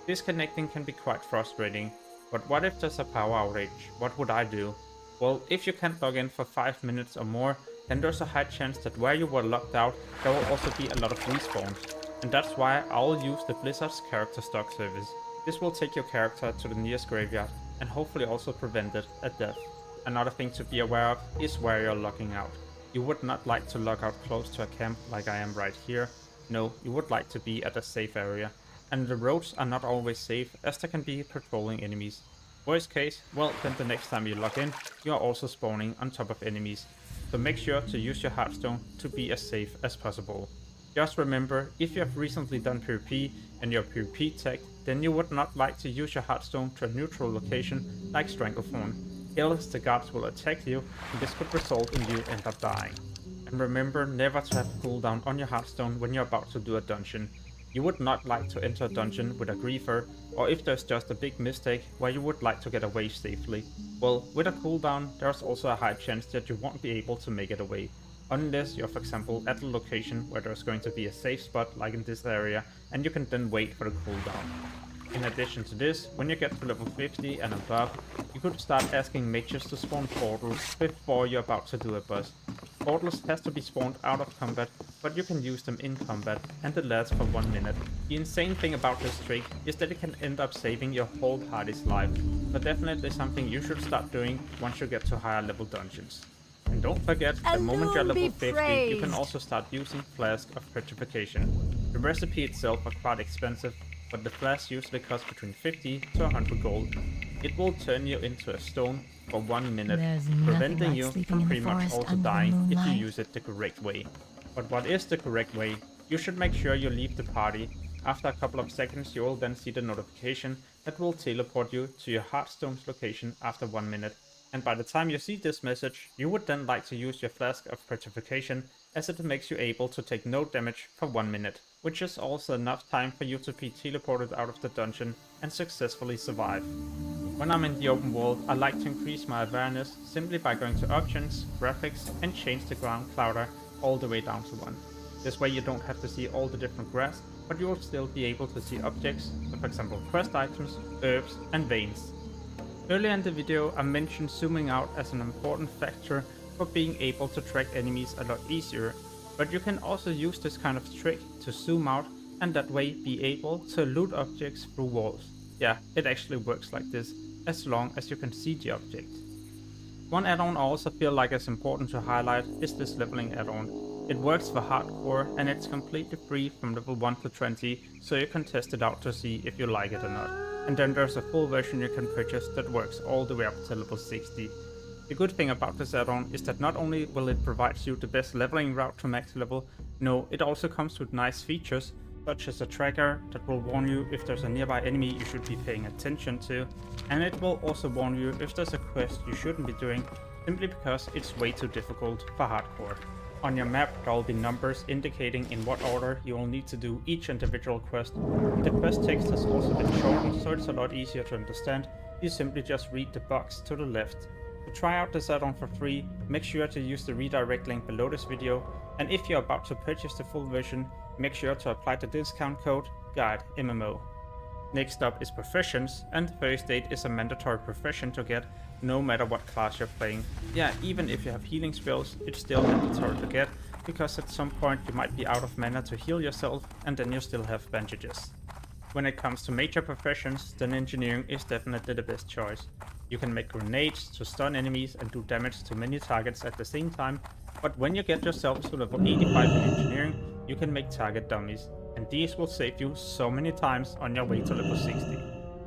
Disconnecting can be quite frustrating, but what if there's a power outage? What would I do? Well, if you can't log in for 5 minutes or more, then there's a high chance that where you were locked out, there will also be a lot of respawns. And that's why I'll use the Blizzard's character stock service. This will take your character to the nearest graveyard and hopefully also prevent it at death. Another thing to be aware of is where you're logging out. You would not like to log out close to a camp like I am right here. No, you would like to be at a safe area. And the roads are not always safe as there can be patrolling enemies. Worst case, well then the next time you log in, you are also spawning on top of enemies. So make sure to use your Hearthstone to be as safe as possible. Just remember, if you have recently done PvP and you're PvP tagged, then you would not like to use your Hearthstone to a neutral location like Stranglethorn, else the guards will attack you and this could result in you end up dying. And remember never to have a cooldown on your Hearthstone when you're about to do a dungeon. You would not like to enter a dungeon with a griefer, or if there's just a big mistake where you would like to get away safely. Well, with a cooldown, there's also a high chance that you won't be able to make it away. Unless you're, for example, at a location where there's going to be a safe spot like in this area, and you can then wait for the cooldown. In addition to this, when you get to level 50 and above, you could start asking mages to spawn portals before you're about to do a boss. Portals has to be spawned out of combat, but you can use them in combat, and it lasts for 1 minute. The insane thing about this trick is that it can end up saving your whole party's life, but definitely something you should start doing once you get to higher level dungeons. And don't forget, the moment you're level 50, you can also start using Flask of Petrification. The recipe itself are quite expensive, but the flask usually costs between 50 to 100 gold. It will turn you into a stone for 1 minute, preventing you from pretty much also dying if you use it the correct way. But what is the correct way? You should make sure you leave the party. After a couple of seconds you will then see the notification that will teleport you to your Hearthstone's location after 1 minute. And by the time you see this message, you would then like to use your Flask of Petrification, as it makes you able to take no damage for 1 minute, which is also enough time for you to be teleported out of the dungeon and successfully survive. When I'm in the open world, I like to increase my awareness simply by going to Options, Graphics, and change the ground clouder all the way down to 1. This way you don't have to see all the different grass, but you will still be able to see objects, for example quest items, herbs, and veins. Earlier in the video I mentioned zooming out as an important factor for being able to track enemies a lot easier, but you can also use this kind of trick to zoom out and that way be able to loot objects through walls. Yeah, it actually works like this, as long as you can see the object. One add-on I also feel like is important to highlight is this leveling add-on. It works for hardcore and it's completely free from level 1 to 20, so you can test it out to see if you like it or not. And then there's a full version you can purchase that works all the way up to level 60. The good thing about this add-on is that not only will it provide you the best leveling route to max level, no, it also comes with nice features such as a tracker that will warn you if there's a nearby enemy you should be paying attention to, and it will also warn you if there's a quest you shouldn't be doing simply because it's way too difficult for hardcore. On your map there will be numbers indicating in what order you will need to do each individual quest, and the quest text has also been shortened so it's a lot easier to understand. You simply just read the box to the left. The To try out this add-on for free, make sure to use the redirect link below this video, and if you're about to purchase the full version, make sure to apply the discount code GUIDEMMO. Next up is professions, and first aid is a mandatory profession to get no matter what class you're playing. Yeah, even if you have healing spells, it's still mandatory to get, because at some point you might be out of mana to heal yourself and then you still have bandages. When it comes to major professions, then engineering is definitely the best choice. You can make grenades to stun enemies and do damage to many targets at the same time, but when you get yourself to level 85 in engineering, you can make target dummies, and these will save you so many times on your way to level 60.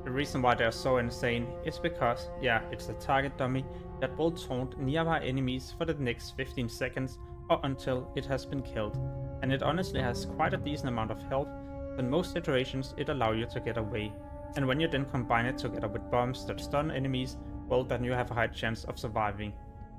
The reason why they're so insane is because, yeah, it's a target dummy that will taunt nearby enemies for the next 15 seconds or until it has been killed, and it honestly has quite a decent amount of health. In most situations it allows you to get away, and when you then combine it together with bombs that stun enemies, well, then you have a high chance of surviving.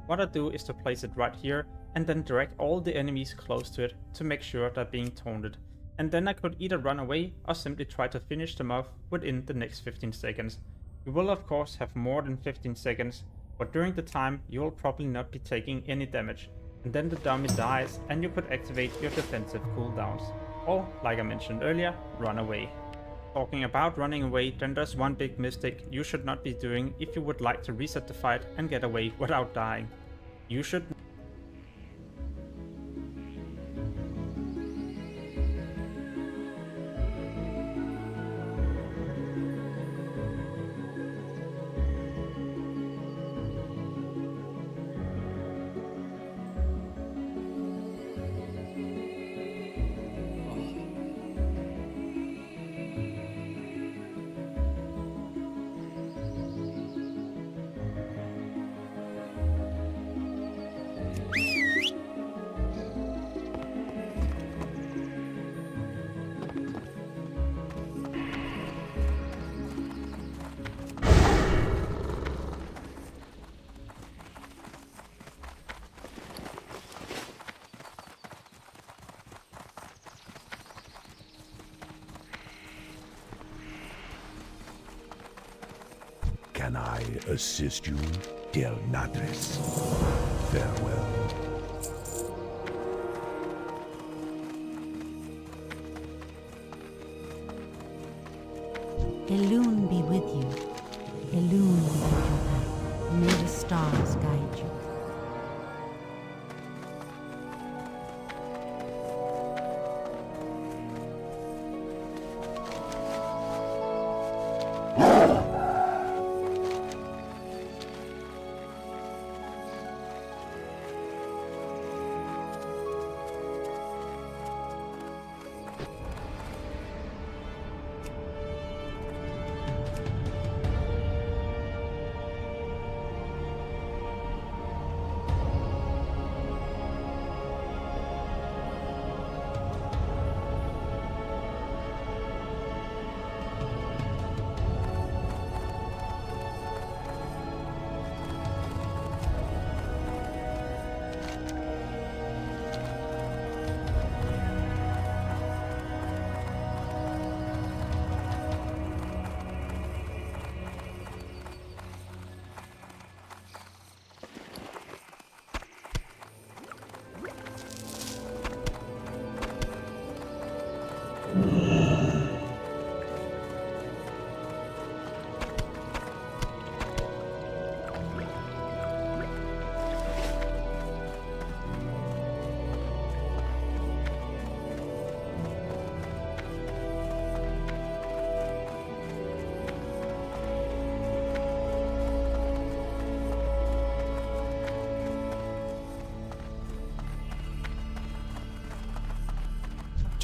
What I do is to place it right here and then drag all the enemies close to it to make sure they're being taunted, and then I could either run away or simply try to finish them off within the next 15 seconds. You will of course have more than 15 seconds, but during the time you will probably not be taking any damage, and then the dummy dies and you could activate your defensive cooldowns. Or, like I mentioned earlier, run away. Talking about running away, then there's one big mistake you should not be doing if you would like to reset the fight and get away without dying. You should Can I assist you, Del Nadres? Farewell. Elune be with you. Elune lead your path. May the stars guide you.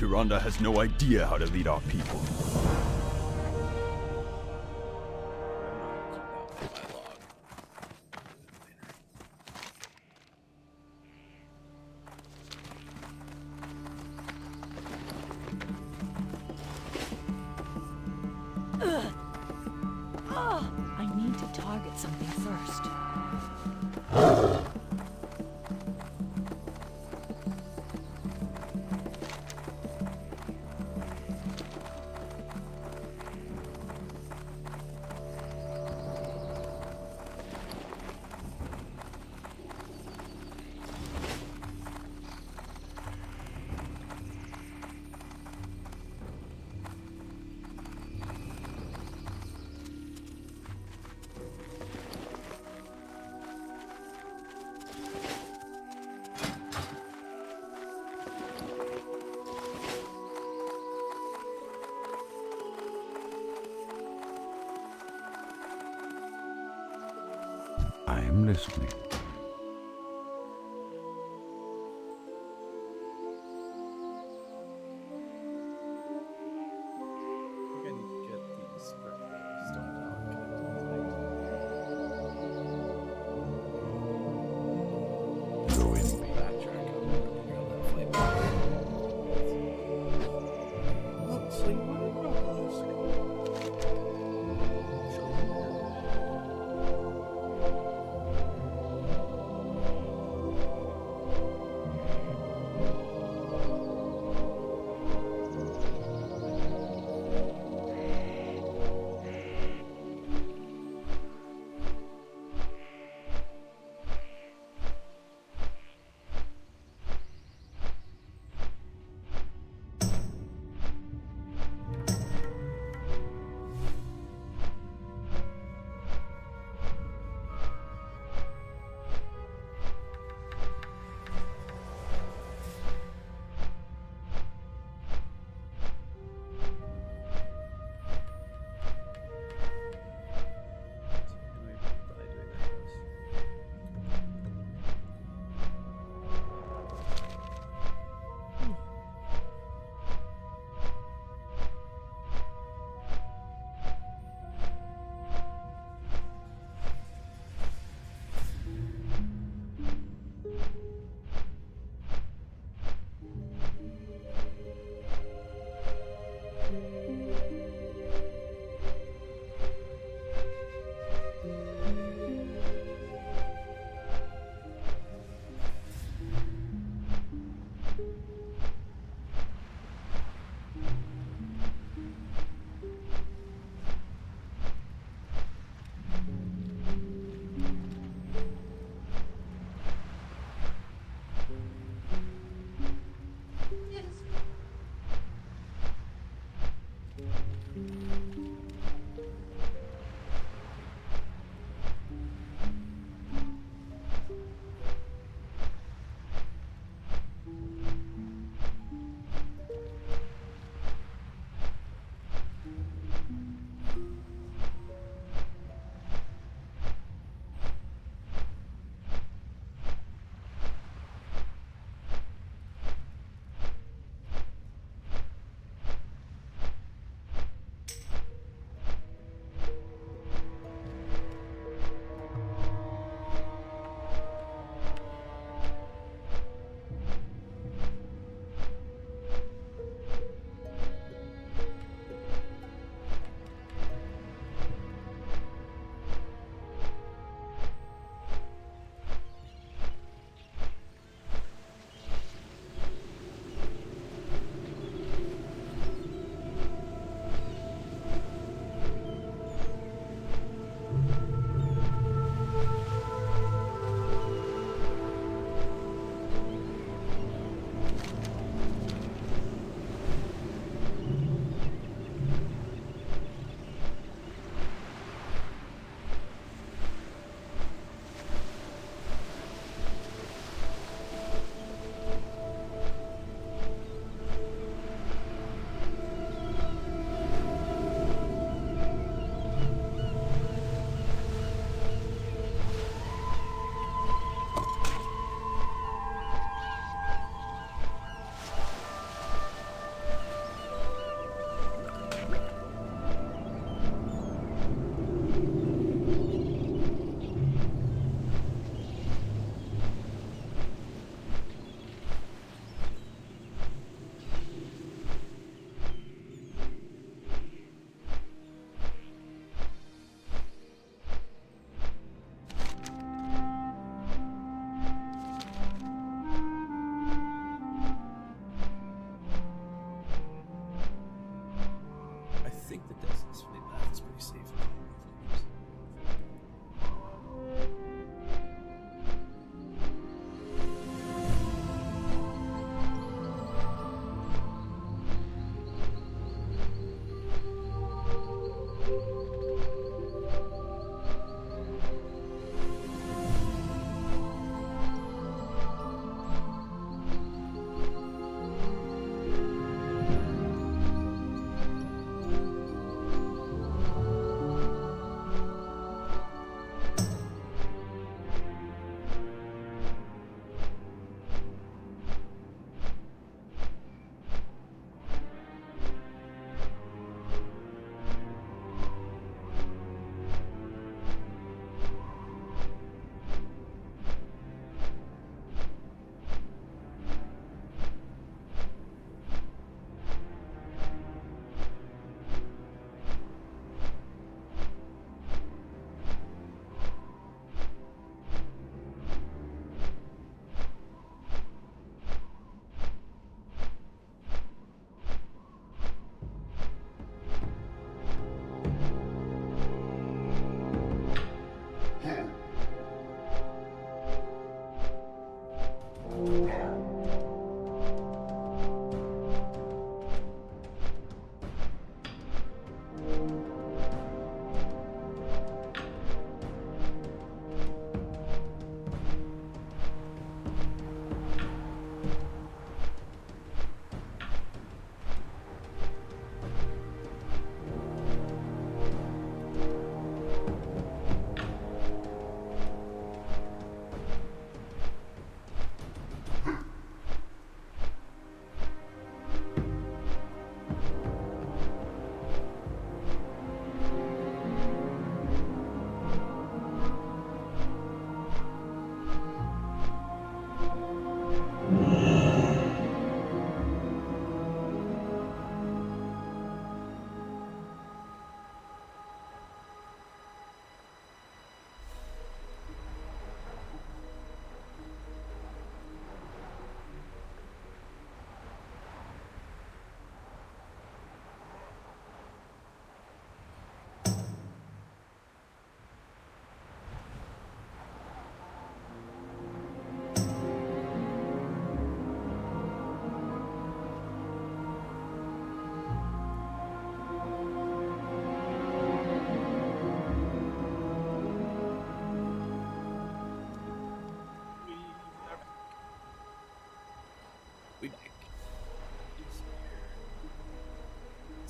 Tyrande has no idea how to lead our people. I need to target something first. listening. I need to get these stone Go in.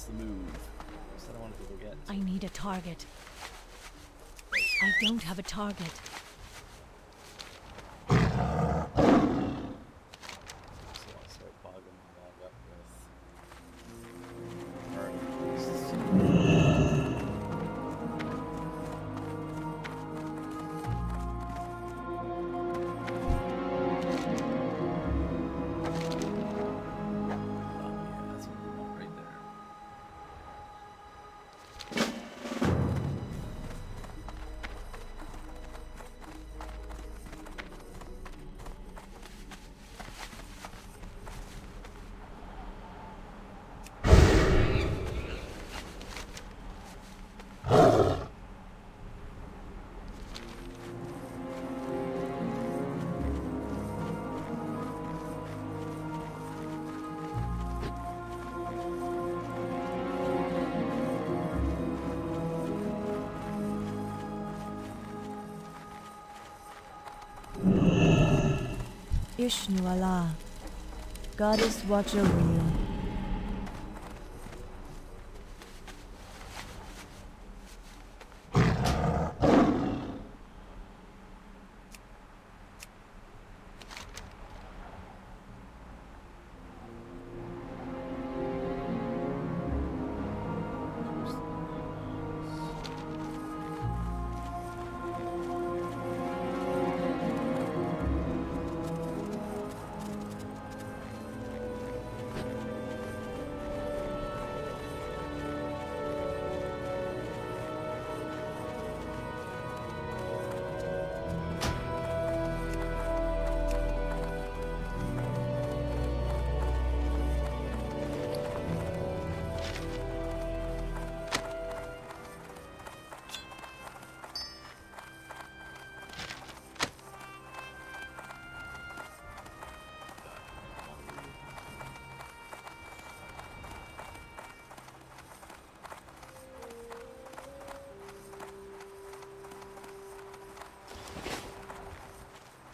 What's the move? Said I wanted to go get. I need a target. I don't have a target. So I'll start bogging the log up with Maraudon. Ishnu Allah, Goddess watch over you.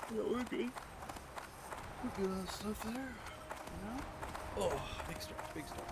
Yeah, we're good. We're good on stuff there. You know? Oh, big stretch, big stretch.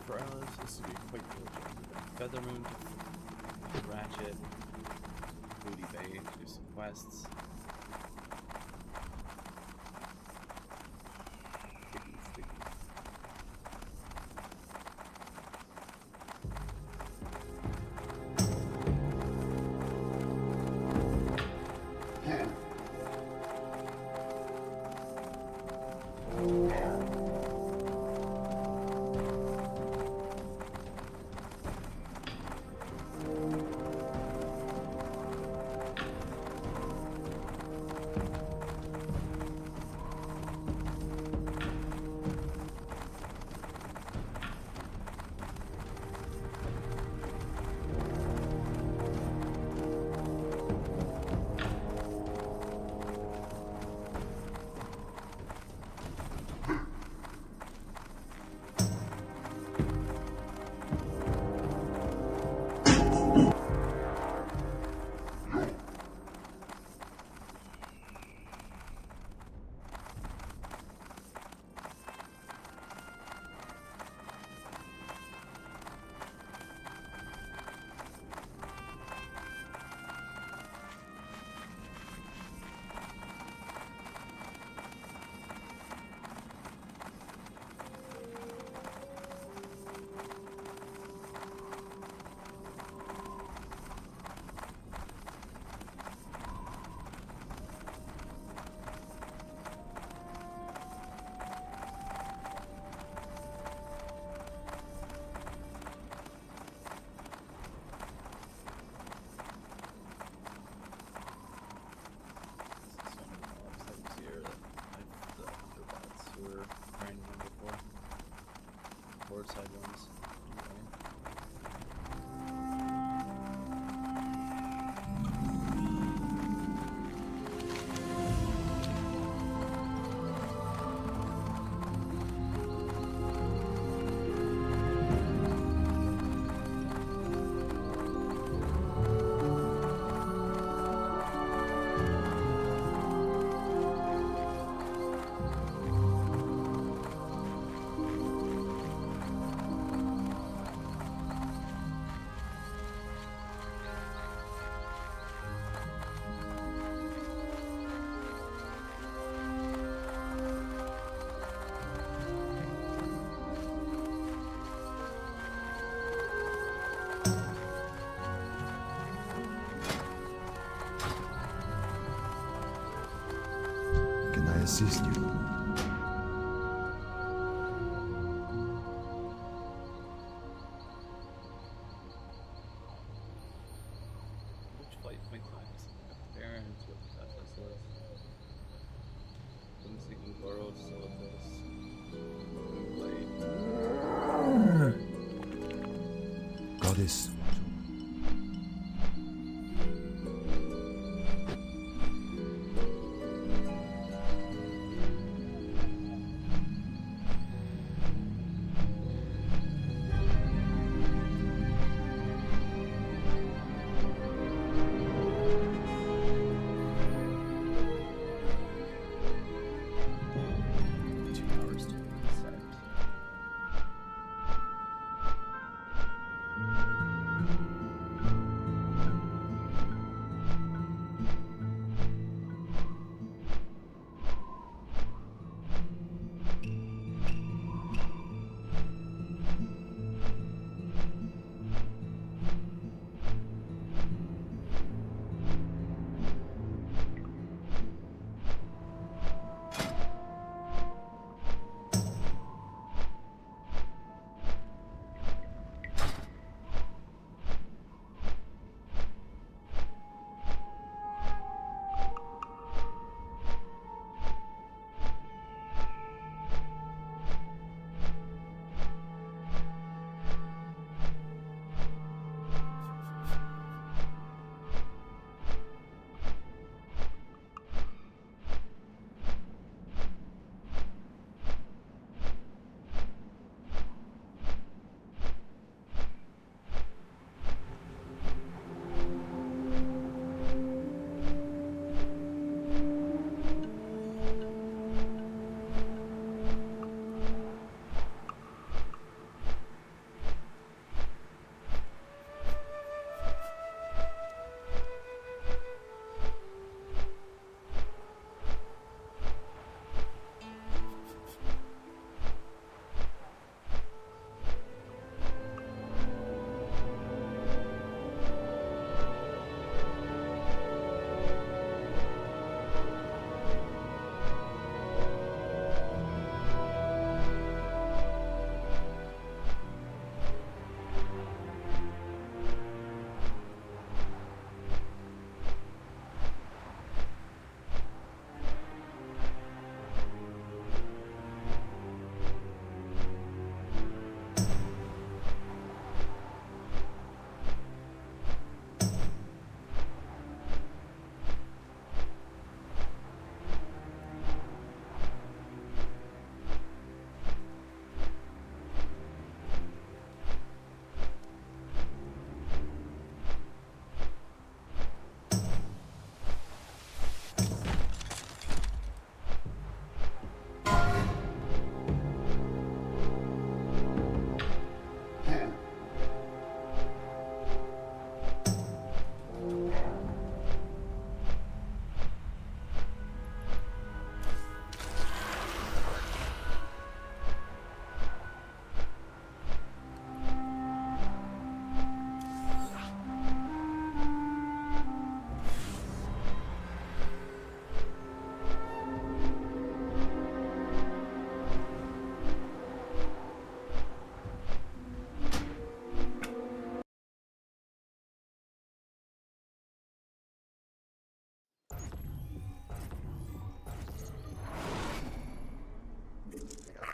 For Alice, this would be quite good. Feathermoon to Ratchet, Booty Bay to do some quests. roadside ones. Can I assist you? Which flight points am I missing? Parents with Atlas. I'm seeking Goro Silitus. Goddess.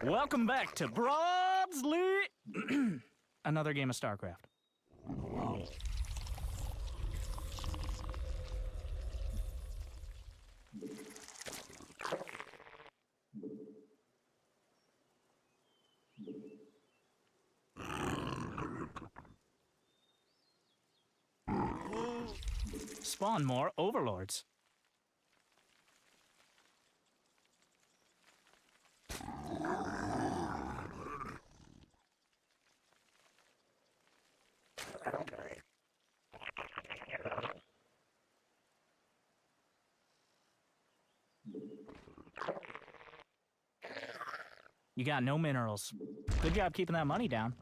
Welcome back to Broadsley Another game of StarCraft. Spawn more overlords. You got no minerals. Good job keeping that money down.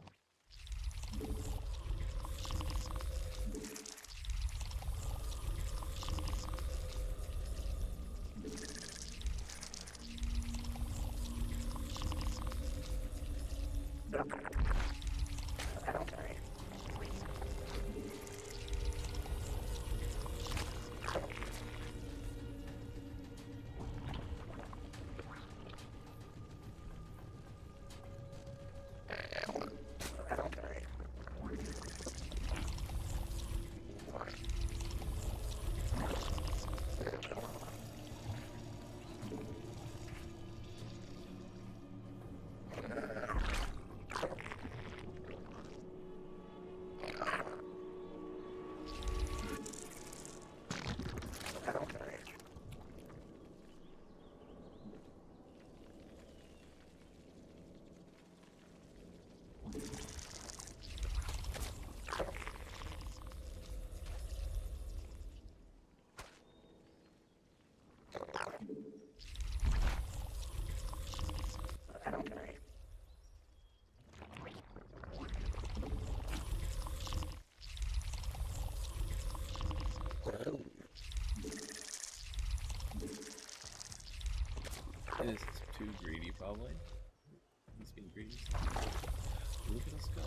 It is too greedy, probably. He's being greedy. Look at us go.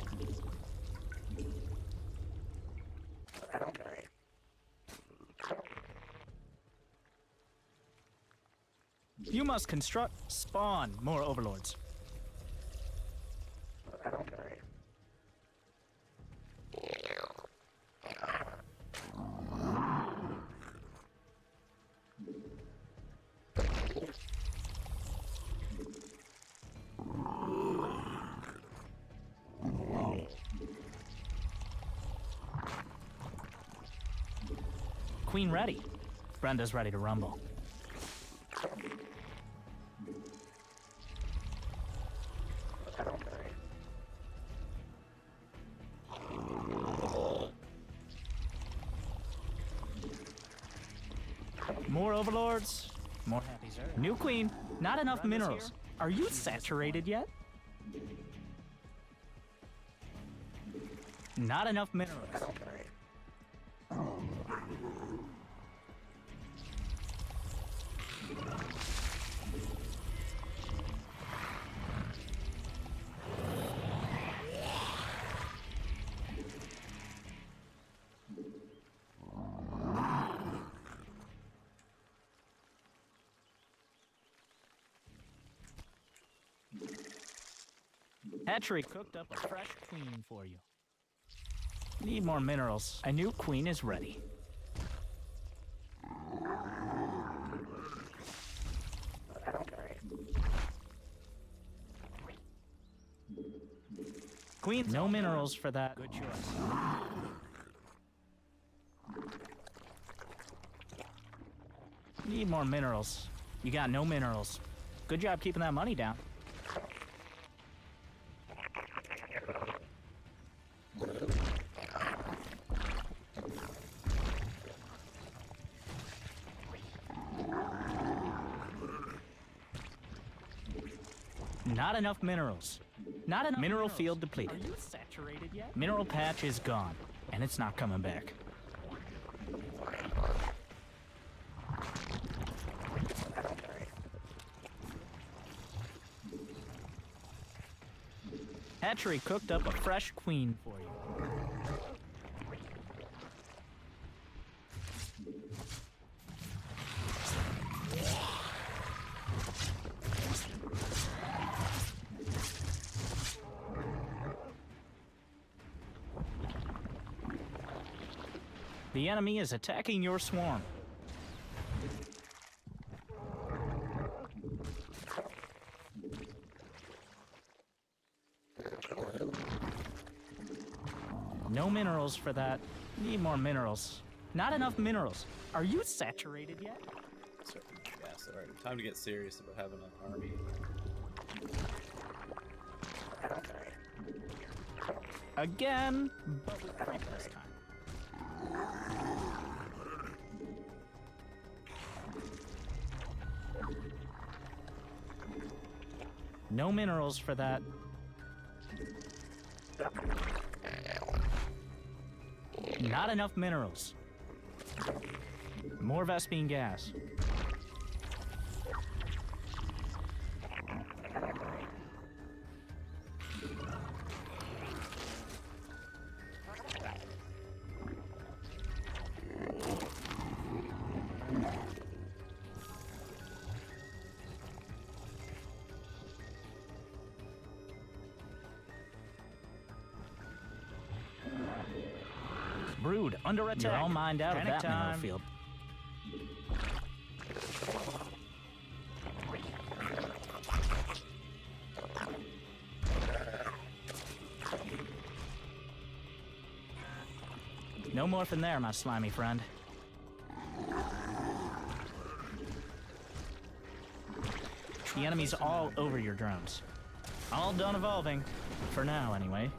You must construct, spawn more overlords. Queen ready. Brenda's ready to rumble. More overlords, more happy. New queen, not enough minerals. Are you saturated yet? Not enough minerals. Hatchery cooked up a fresh queen for you. Need more minerals. A new queen is ready. Queen, no minerals for that. Good choice. Need more minerals. You got no minerals. Good job keeping that money down. Not enough minerals. Not enough mineral field depleted. Are you saturated yet? Mineral patch is gone, and it's not coming back. Hatchery cooked up a fresh queen for you. The enemy is attacking your swarm. No minerals for that. Need more minerals. Not enough minerals. Are you saturated yet? Yes, alright. Time to get serious about having an army. Again, but with crank this time. No minerals for that. Not enough minerals. More Vespine gas. Brood under attack. You're all mined out of that mineral field. No more from there, my slimy friend. The enemy's all over your drones. All done evolving. For now, anyway.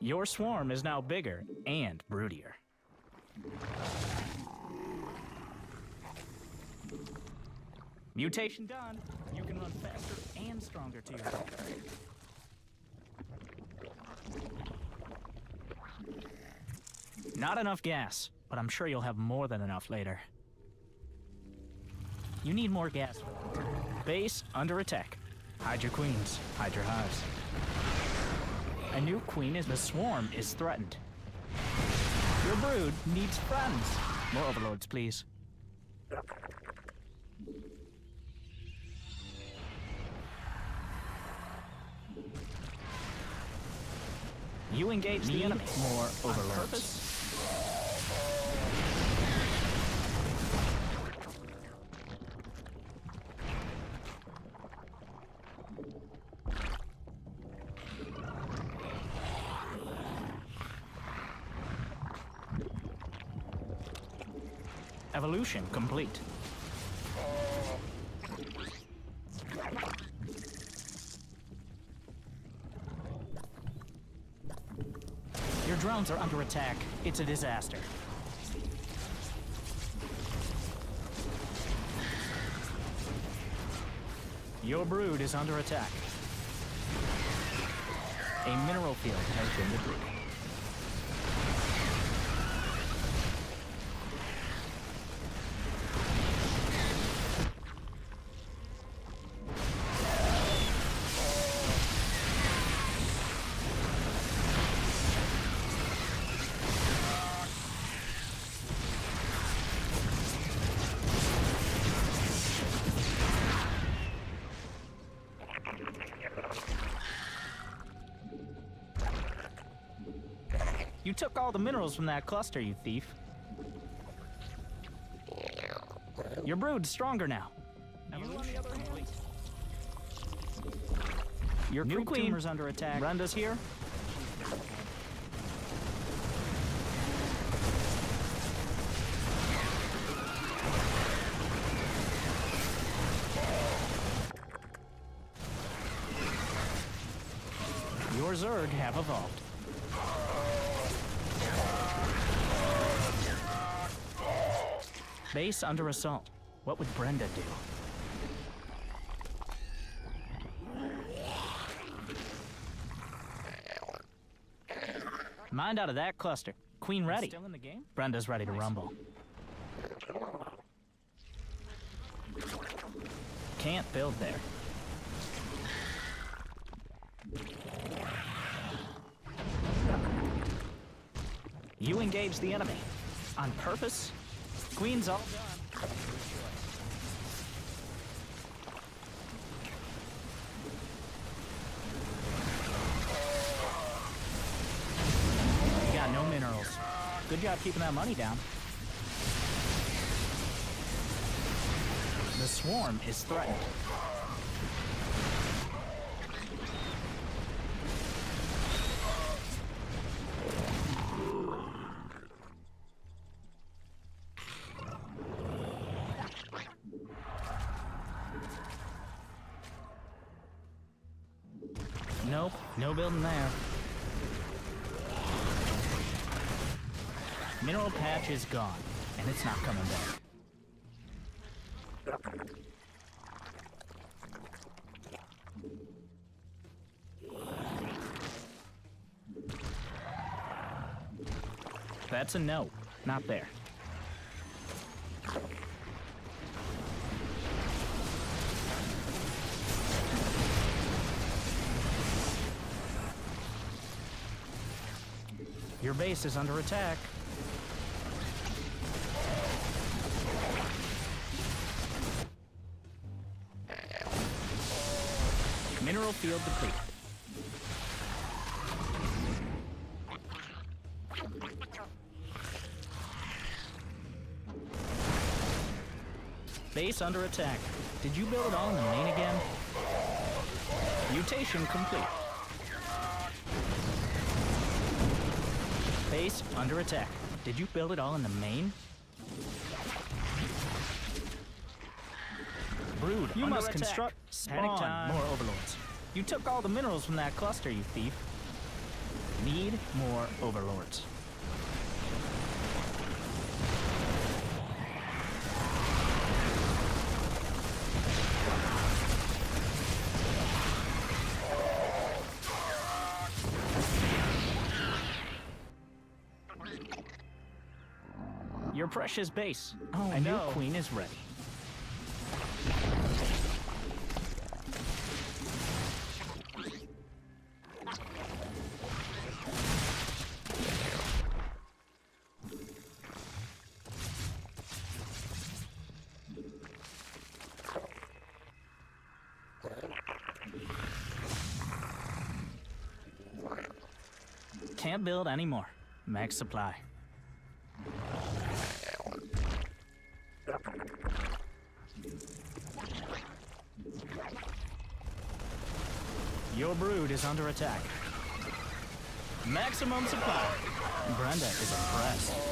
Your swarm is now bigger and broodier. Mutation done. You can run faster and stronger to your goal. Not enough gas, but I'm sure you'll have more than enough later. You need more gas for that. Base under attack. Hide your queens. Hide your hives. A new queen is the swarm is threatened. Your brood needs friends. More overlords, please. You engage the enemy. More overlords. Evolution complete. Your drones are under attack. It's a disaster. Your brood is under attack. A mineral field has been depleted. You took all the minerals from that cluster, you thief. Your brood's stronger now. You, on the other hand, your new queen is under attack. Brenda's here. Your Zerg have evolved. Base under assault. What would Brenda do? Mind out of that cluster. Queen ready. Still in the game? Brenda's ready to rumble. Can't build there. You engage the enemy. On purpose? Queen's all done. Good job keeping that money down. The swarm is threatened. Nope, no building there. Mineral patch is gone, and it's not coming back. That's a no, not there. Your base is under attack. Mineral field depleted. Base under attack. Did you build it all in the main again? Mutation complete. Base under attack. Did you build it all in the main? Brood, you must construct. Panic time. More overlords. You took all the minerals from that cluster, you thief. Need more overlords. Your precious base. Oh, a new queen is ready. Can't build anymore. Max supply. Your brood is under attack. Maximum supply. Brenda is impressed.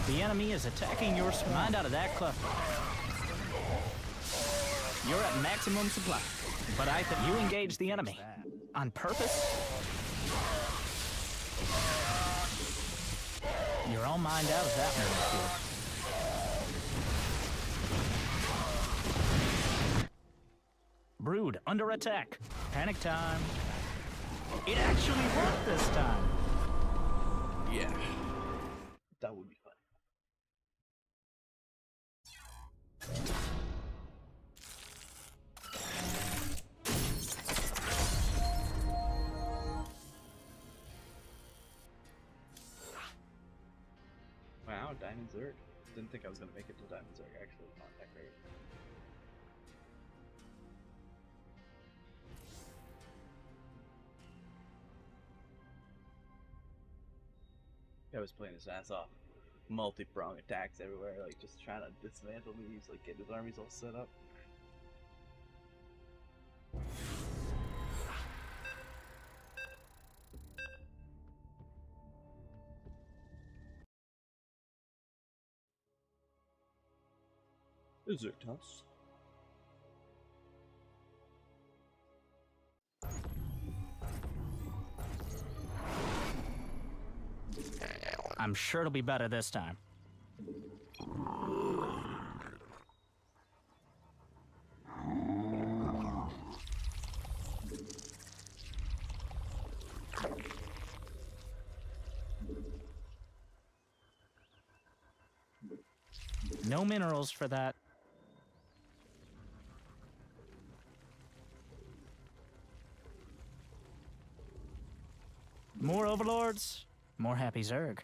The enemy is attacking your swarm. Mind out of that cluster. You're at maximum supply, but I think you engaged the enemy. On purpose? You're all mined out of that mineral field. Brood under attack. Panic time. It actually worked this time. Yeah. That would be fun. Wow, Diamond Zerg. Didn't think I was gonna make it to Diamond Zerg. Actually, not that great. I was playing his ass off. Multi-prong attacks everywhere, like just trying to dismantle me. He's like getting his armies all set up. Zertos. I'm sure it'll be better this time. No minerals for that. More overlords, more happy Zerg.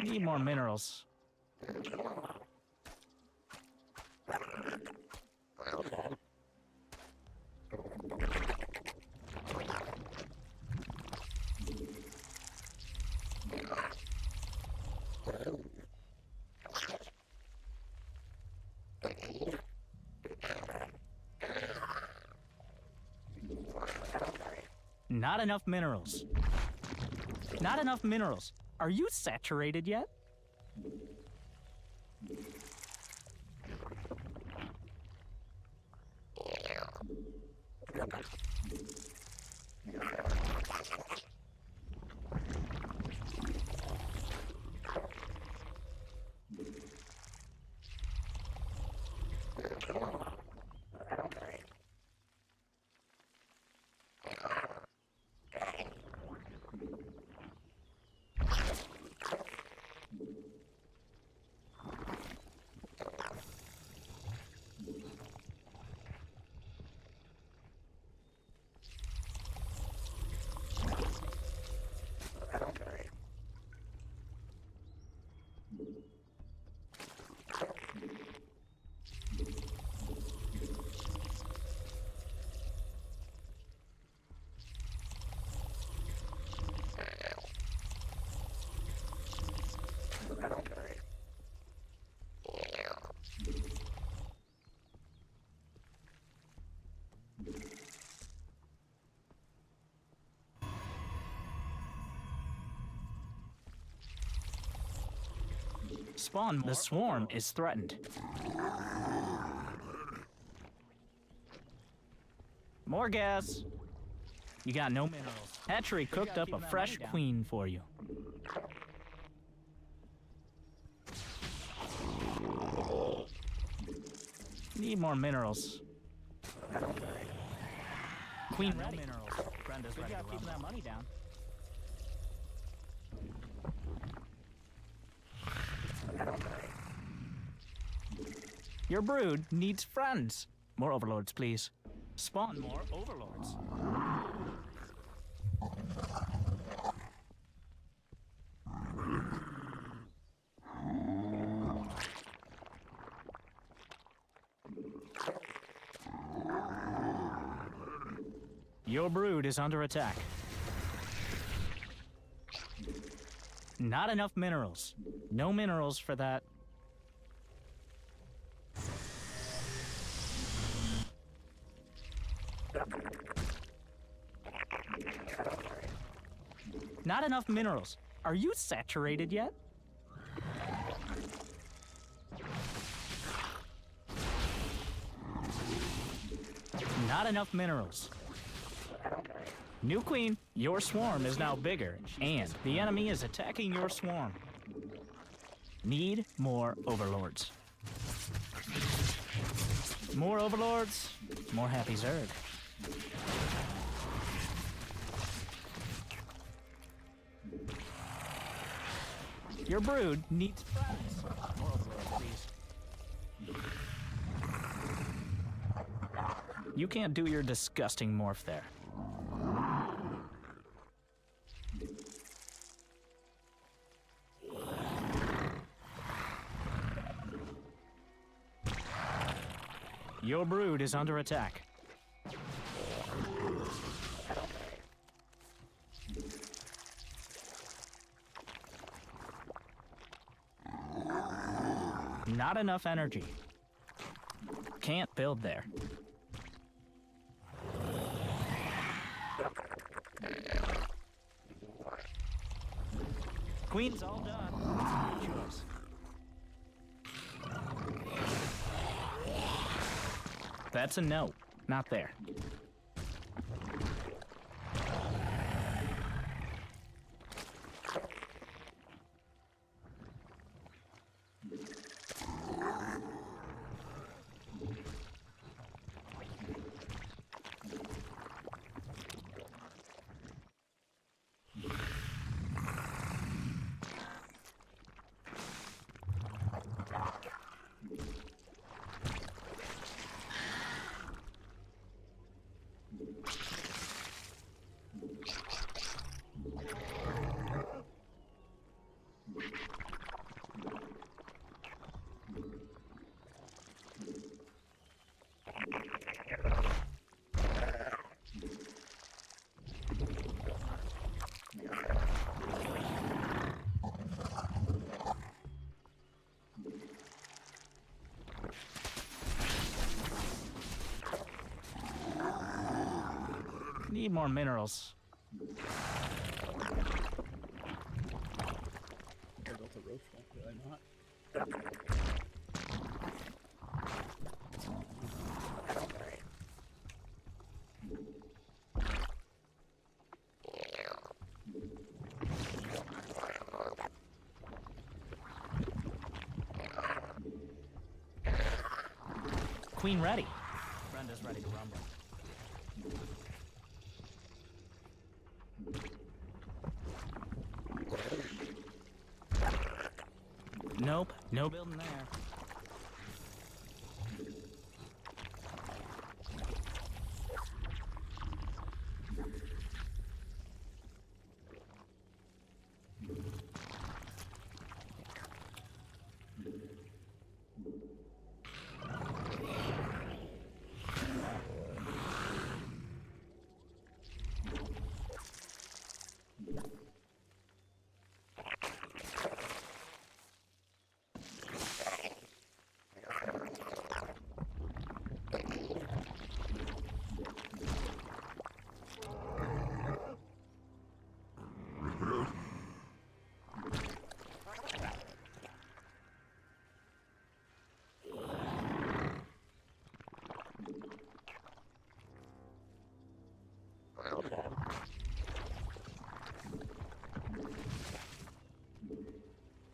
Need more minerals. Not enough minerals. Not enough minerals. Are you saturated yet? Spawn, the swarm is threatened. More gas. You got no minerals. Hatchery cooked up a fresh queen for you. Need more minerals. Queen ready. No minerals. Brenda's ready to keep that money down. Your brood needs friends. More overlords, please. Spawn more overlords. Your brood is under attack. Not enough minerals. No minerals for that. Not enough minerals. Are you saturated yet? Not enough minerals. New queen, your swarm is now bigger, and the enemy is attacking your swarm. Need more overlords. More overlords, more happy Zerg. Your brood needs friends. More overlords, please. You can't do your disgusting morph there. Your brood is under attack. Not enough energy. Can't build there. Queen's all done. Good choice. That's a no. Not there. Need more minerals. I built a roach one, did I not? Queen ready. Brenda's ready to rumble. Nope, no building there.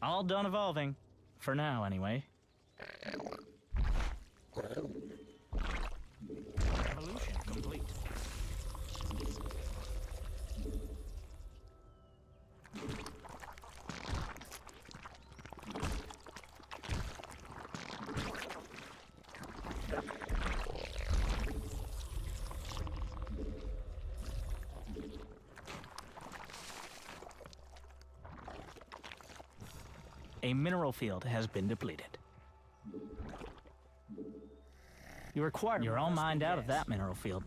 All done evolving. For now, anyway. Evolution complete. A mineral field has been depleted. You're all mined out of that mineral field.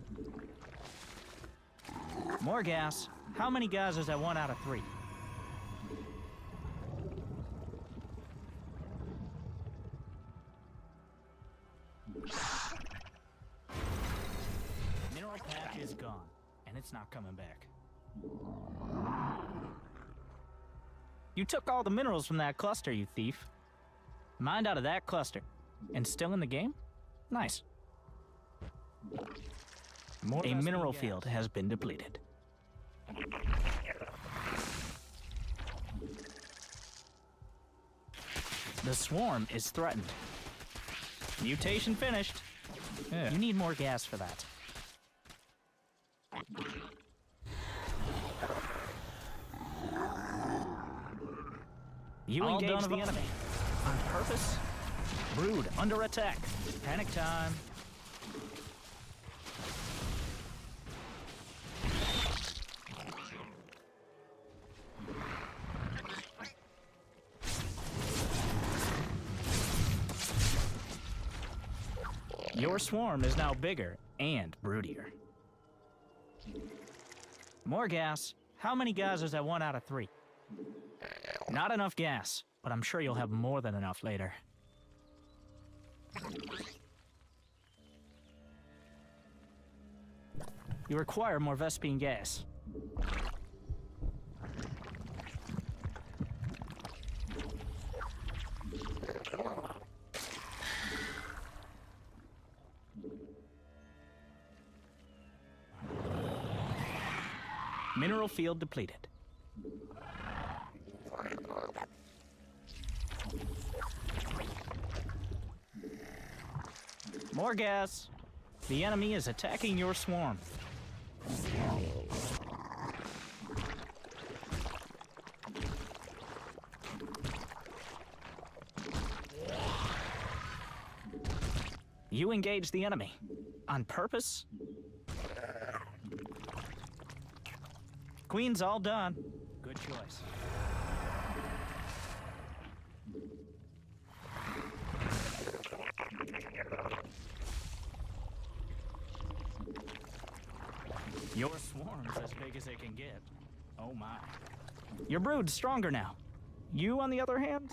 More gas. How many guys is that 1 out of 3? Mineral patch is gone, and it's not coming back. You took all the minerals from that cluster, you thief. Mined out of that cluster. And still in the game? Nice. A mineral field has been depleted. The swarm is threatened. Mutation finished. You need more gas for that. You engage the enemy. On purpose? Brood under attack. Panic time. Your swarm is now bigger and broodier. More gas. How many guys is that 1 out of 3? Not enough gas, but I'm sure you'll have more than enough later. You require more Vespine gas. Mineral field depleted. More gas. The enemy is attacking your swarm. You engage the enemy. On purpose? Queen's all done. Good choice. Your swarm's as big as it can get. Oh my. Your brood's stronger now. You, on the other hand?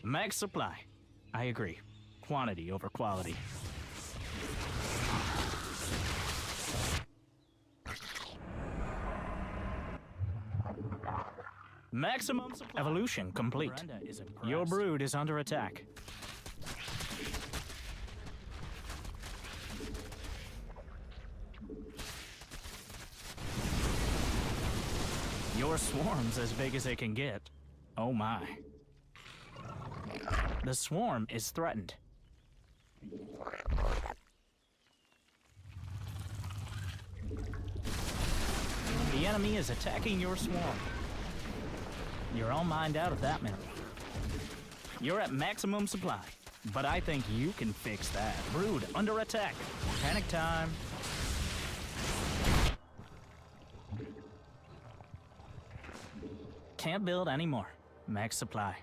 Max supply. I agree. Quantity over quality. Maximum supply. Evolution complete. Your brood is under attack. Your swarm's as big as it can get. Oh my. The swarm is threatened. The enemy is attacking your swarm. You're all mined out of that mineral. You're at maximum supply, but I think you can fix that. Brood under attack. Panic time. Can't build anymore. Max supply.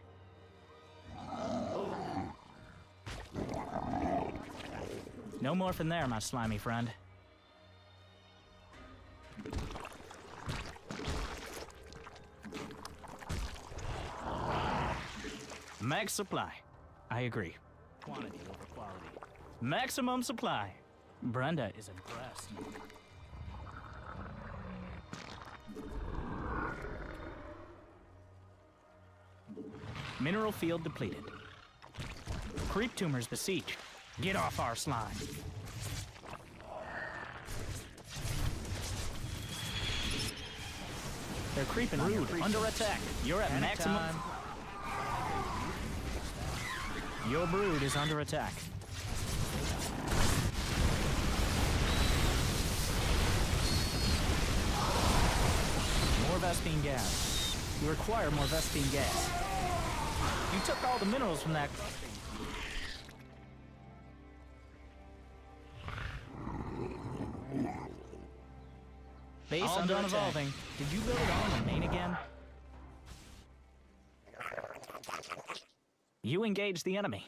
No morphin there, my slimy friend. Max supply. I agree. Quantity over quality. Maximum supply. Brenda is impressed. Mineral field depleted. Creep tumors besiege. Get off our slime. They're creeping Brood under attack. You're at maximum. Your brood is under attack. More Vespine gas. You require more Vespine gas. You took all the minerals from that. Base under evolving. Did you build it all in the main again? You engaged the enemy.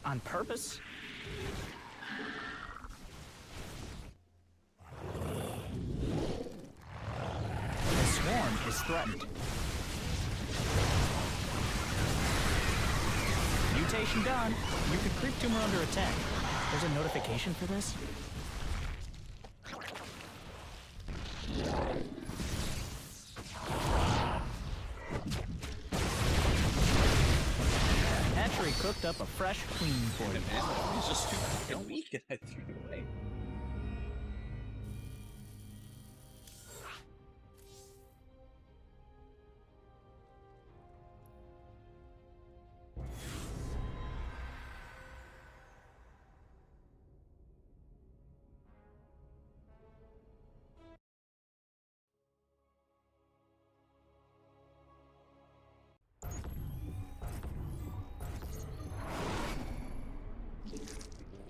On purpose? The swarm is threatened. Mutation done. You can creep tumor under attack. There's a notification for this? Hatchery cooked up a fresh queen for you. Man, he's just too fucking weak and I threw it away.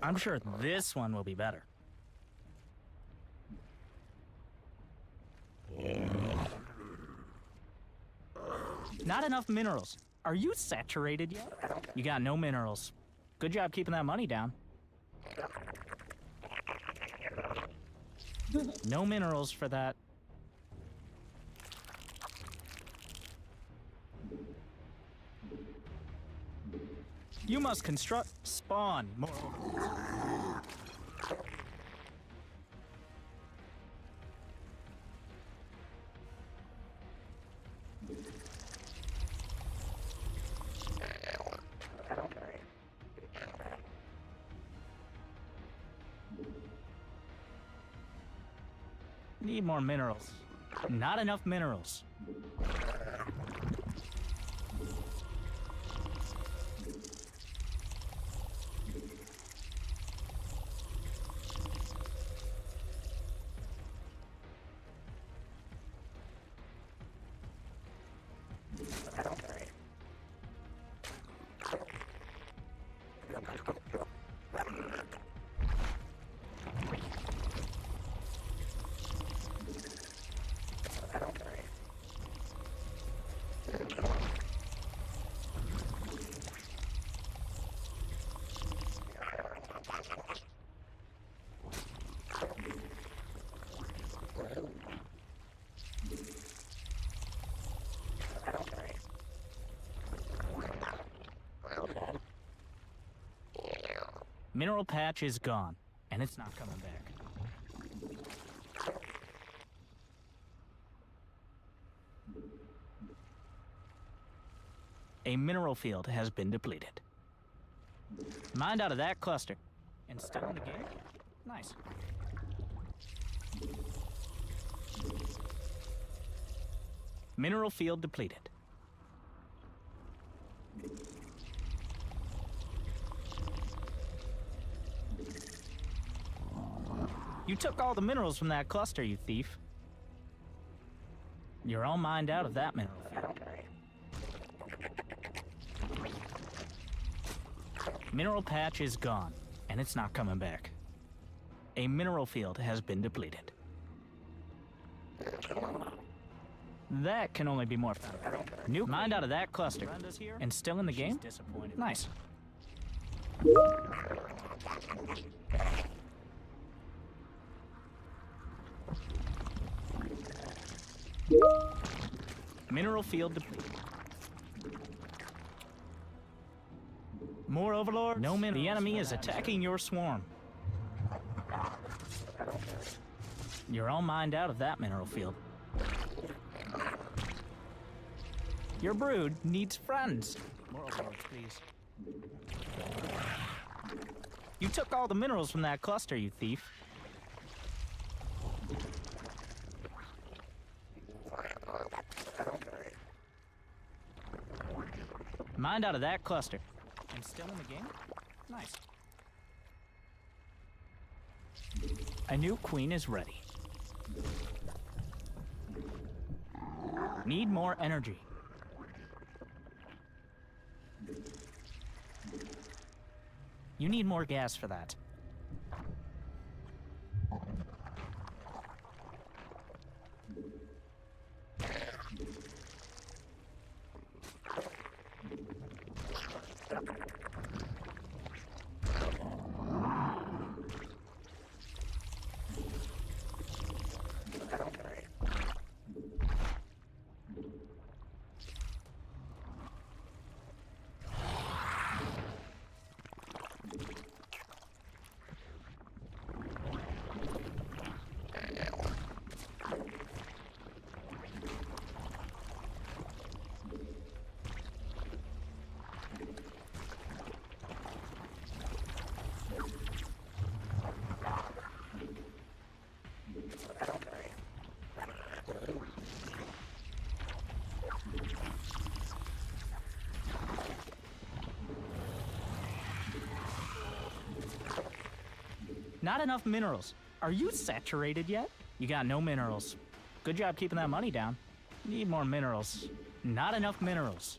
I'm sure this one will be better. Not enough minerals. Are you saturated yet? You got no minerals. Good job keeping that money down. No minerals for that. You must construct spawn more. Need more minerals. Not enough minerals. Mineral patch is gone, and it's not coming back. A mineral field has been depleted. Mined out of that cluster. And still in the game? Nice. Mineral field depleted. You took all the minerals from that cluster, you thief. You're all mined out of that mineral field. Mineral patch is gone, and it's not coming back. A mineral field has been depleted. That can only be more fun. New mined out of that cluster. And still in the game? Nice. Mineral field depleted. More overlords? No minerals. The enemy is attacking your swarm. You're all mined out of that mineral field. Your brood needs friends. More overlords, please. You took all the minerals from that cluster, you thief. Mined out of that cluster. And still in the game? Nice. A new queen is ready. Need more energy. You need more gas for that. Not enough minerals. Are you saturated yet? You got no minerals. Good job keeping that money down. Need more minerals. Not enough minerals.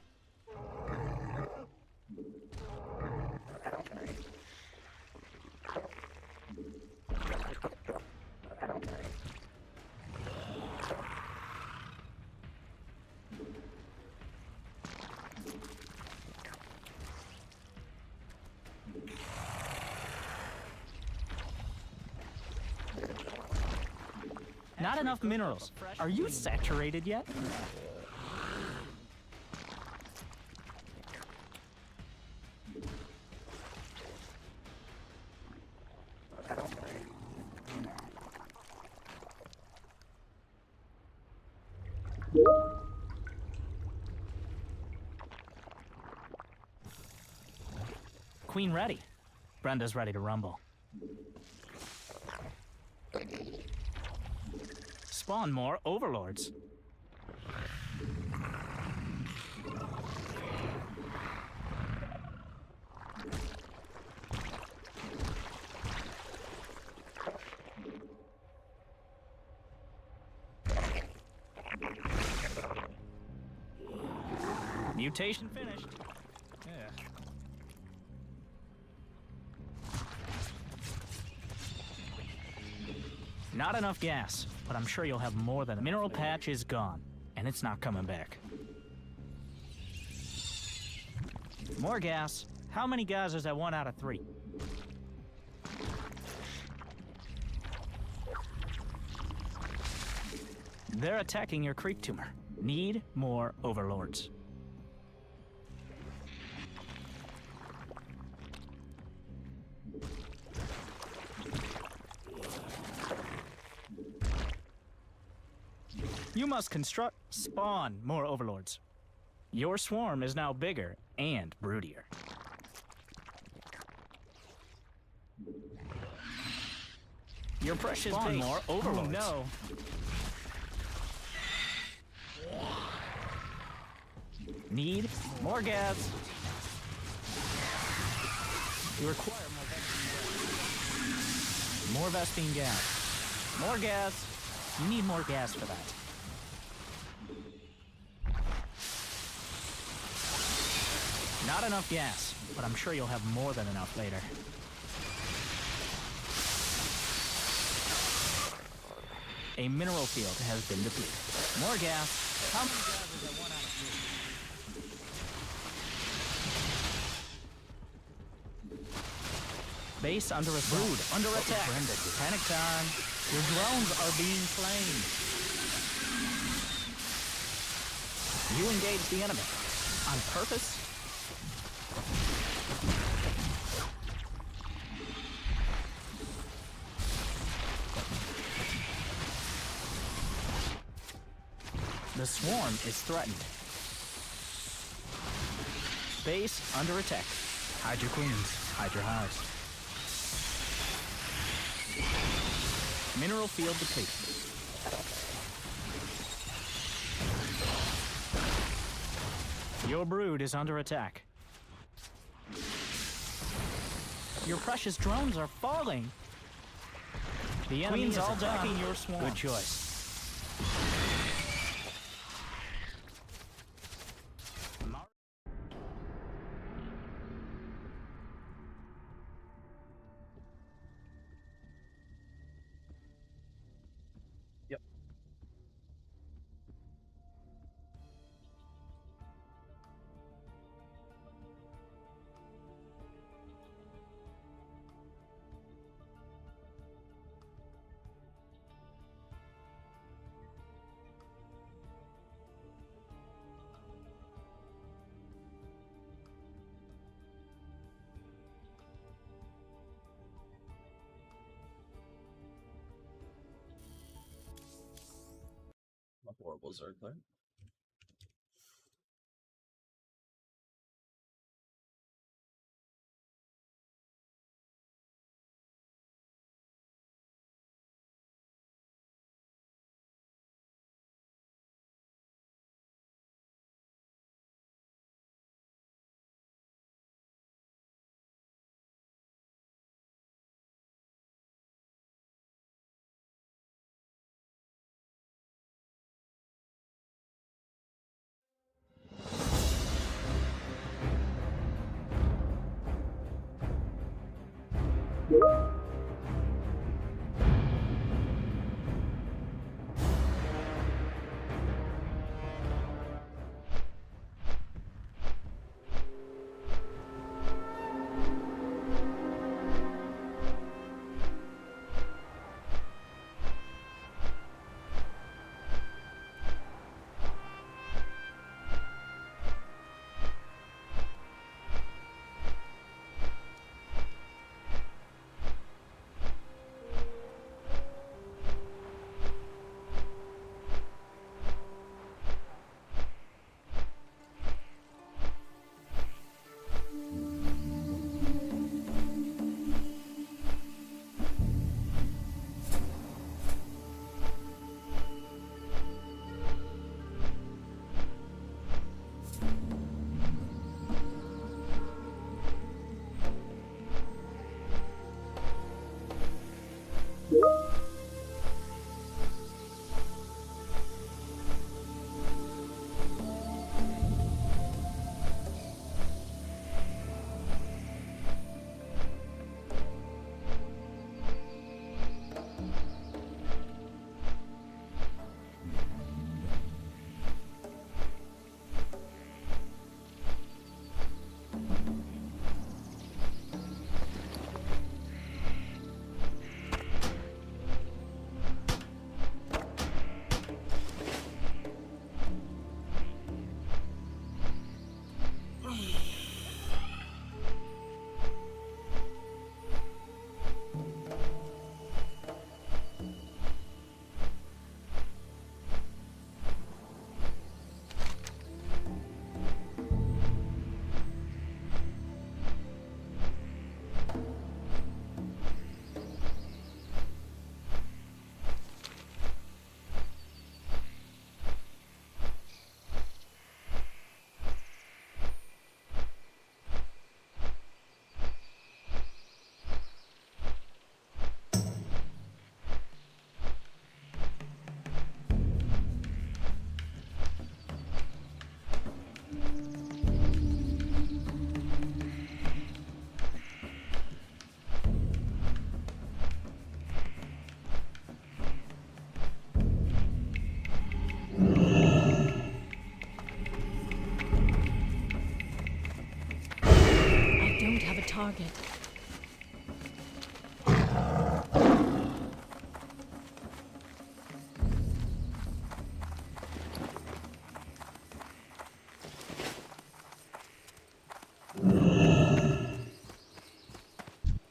Not enough minerals. Are you saturated yet? Queen ready. Brenda's ready to rumble. Spawn more overlords. Mutation finished. Yeah. Not enough gas, but I'm sure you'll have more than a mineral patch is gone, and it's not coming back. More gas. How many guys is that 1 out of 3? They're attacking your creep tumor. Need more overlords. You must spawn more overlords. Your swarm is now bigger and broodier. Your precious spawn more overlords. Oh, no. Need more gas. You require more Vespine gas. More gas. You need more gas for that. Not enough gas, but I'm sure you'll have more than enough later. A mineral field has been depleted. More gas. How many gases at 1 out of 3? Base under assault. Brood under attack. Panic time. Your drones are being flamed. You engage the enemy. On purpose? The swarm is threatened. Base under attack. Hide your queens. Hide your hives. Mineral field depleted. Your brood is under attack. Your precious drones are falling. The enemy is attacking your swarm. Good choice. A horrible Zergler. target.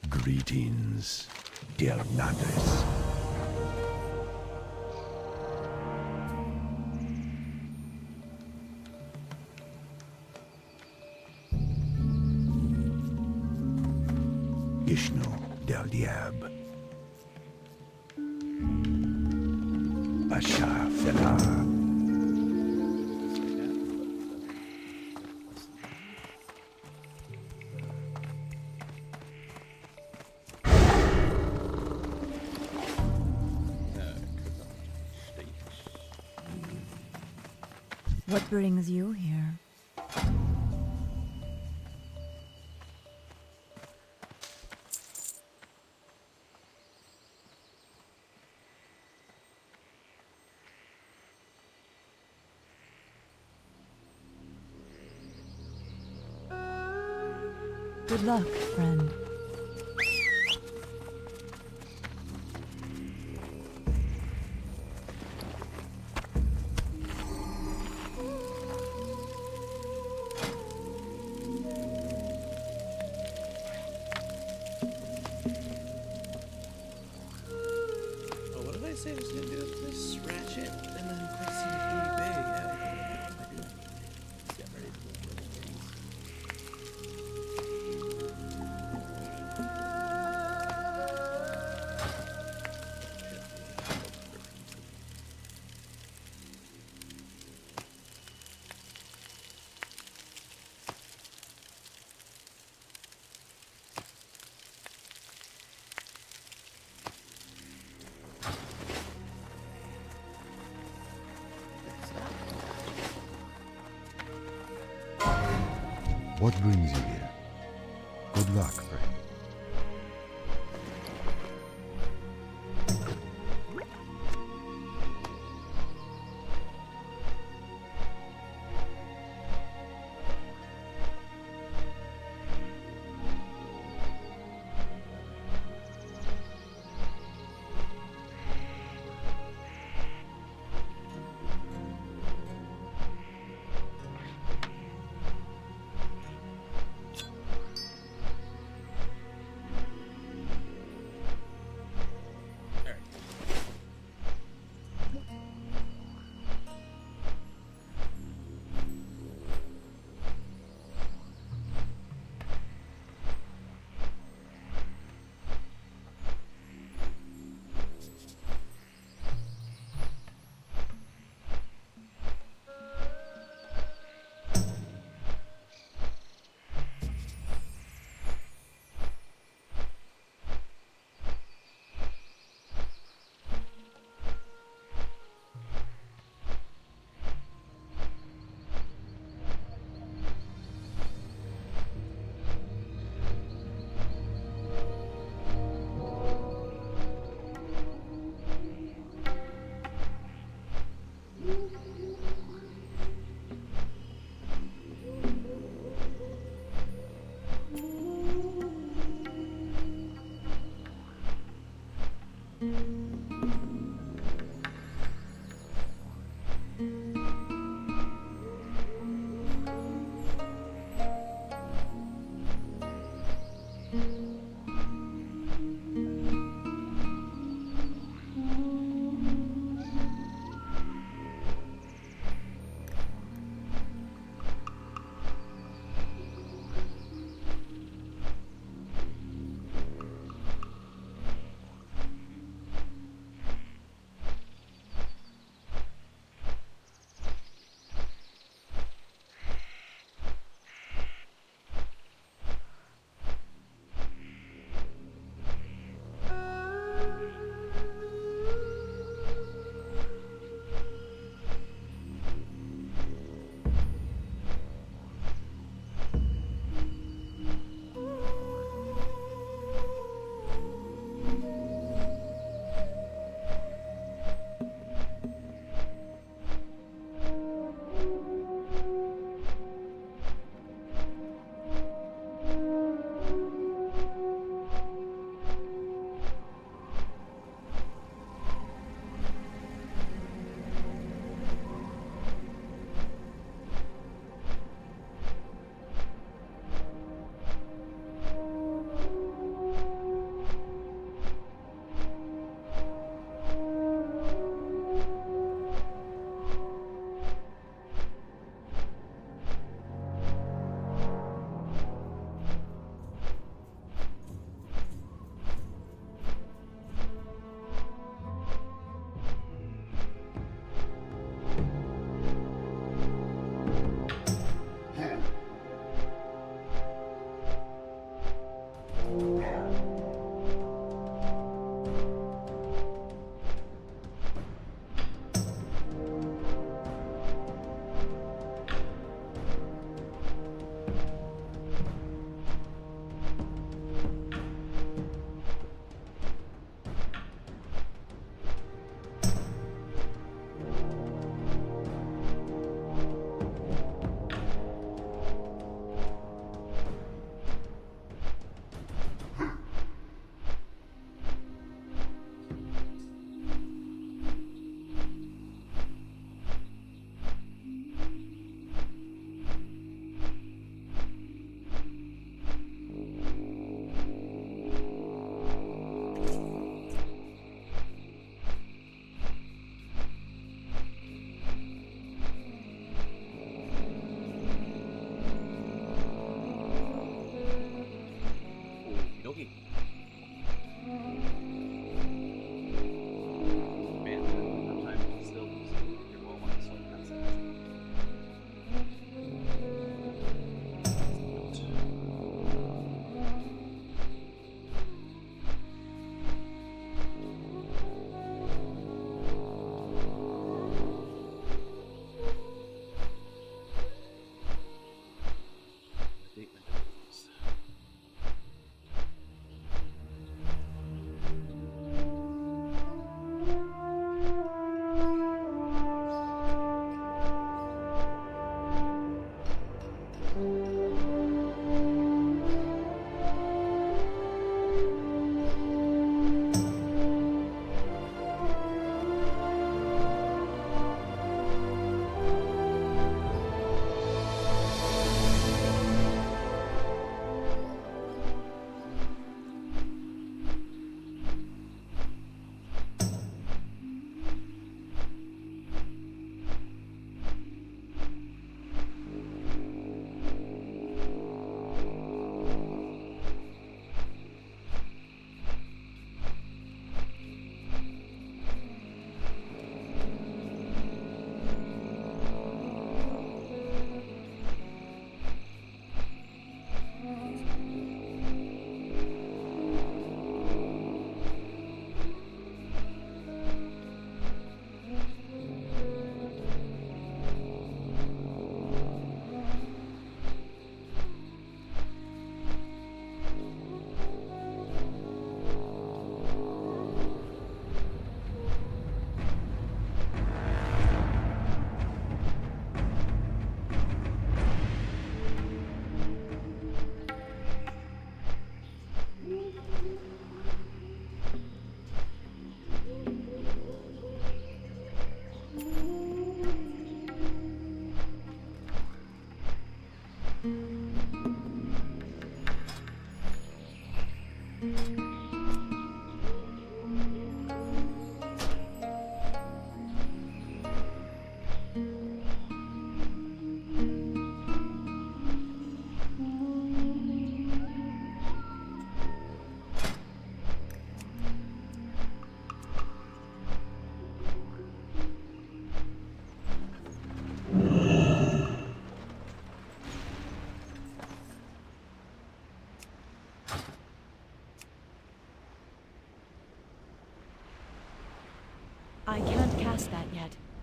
Greetings, dear Nagas. Ishnu del Diab. Basha Felah. What brings you here? Good luck, friend. Oh, what did I say I was gonna do with this ratchet? And then crossing the Booty Bay. Yeah, what am I doing? Let's get ready to move those things. What brings you here? Good luck, friend.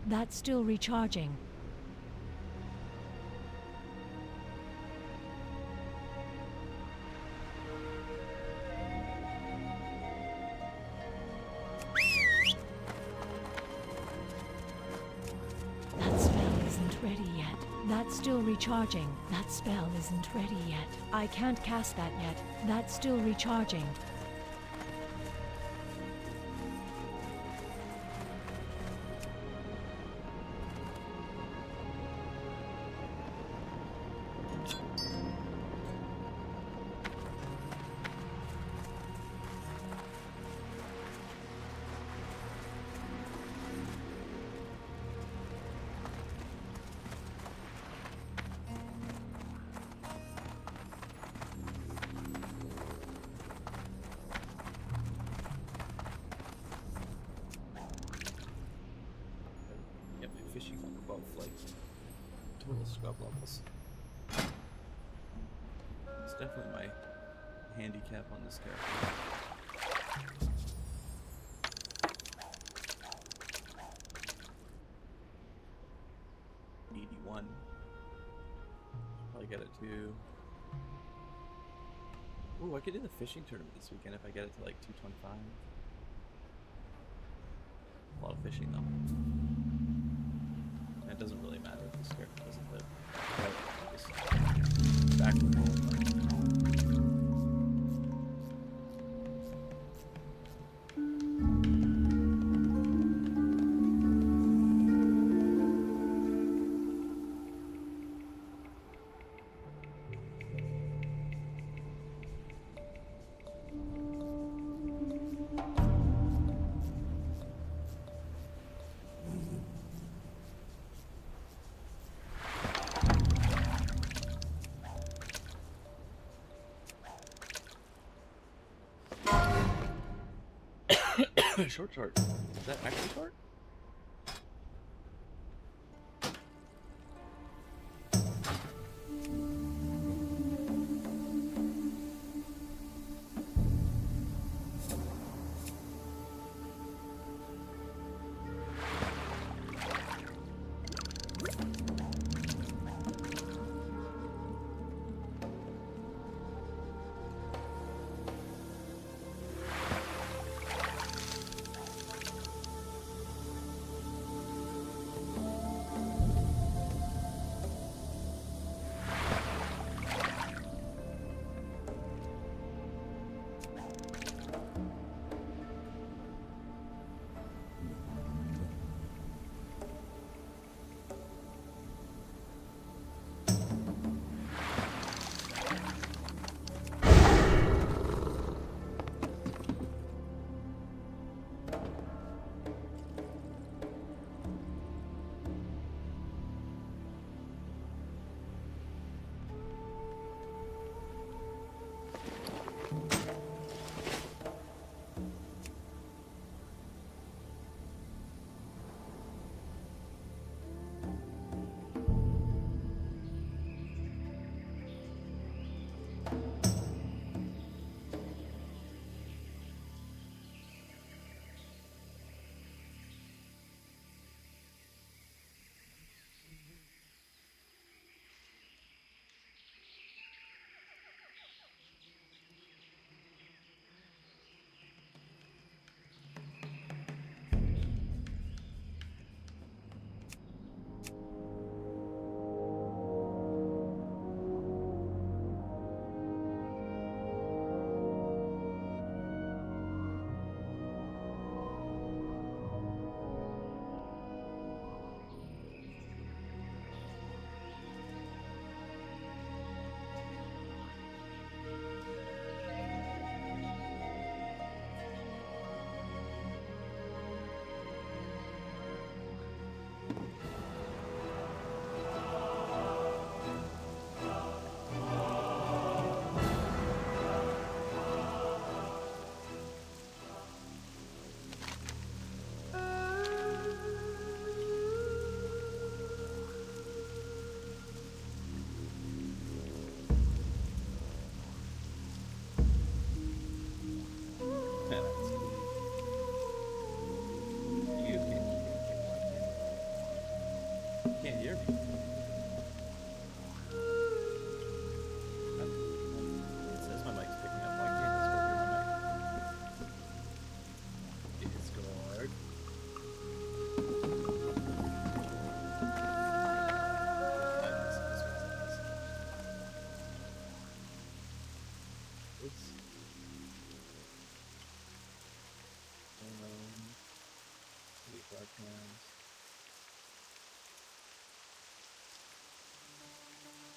That's still recharging. That spell isn't ready yet. That's still recharging. That spell isn't ready yet. I can't cast that yet. That's still recharging. Yep, fishing above like total scrub levels. It's definitely my handicap on this character. $81. Probably get it too. Ooh, I could do the fishing tournament this weekend if I get it to like 225. A lot of fishing though. And it doesn't really matter if this character doesn't live. Just backward roll. Short chart. Is that actually short?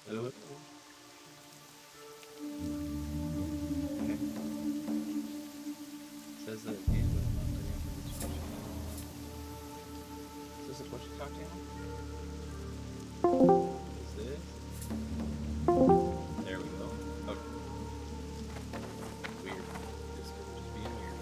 Okay. Says that it can, but I'm not ready for this question. Is this a push to talk channel? Is this? There we go. Okay. Weird. This could just be weird.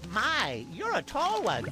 My, you're a tall one.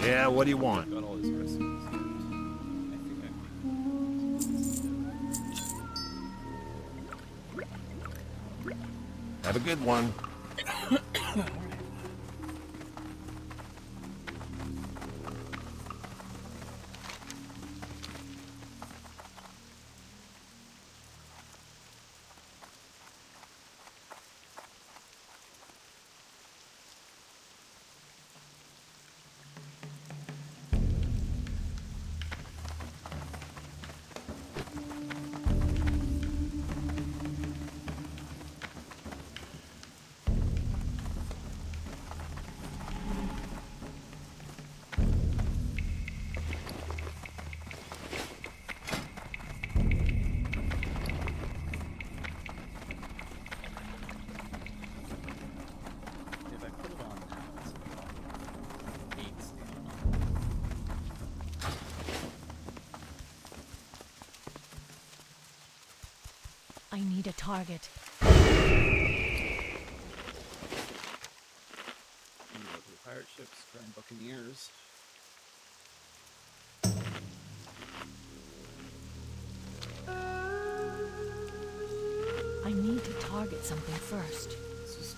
Yeah, what do you want? Got all his recipes. Have a good one. If I put it on now, it's about 8 stamina. I need a target. Pirate ships, Grand Buccaneers. I need to target something first. This is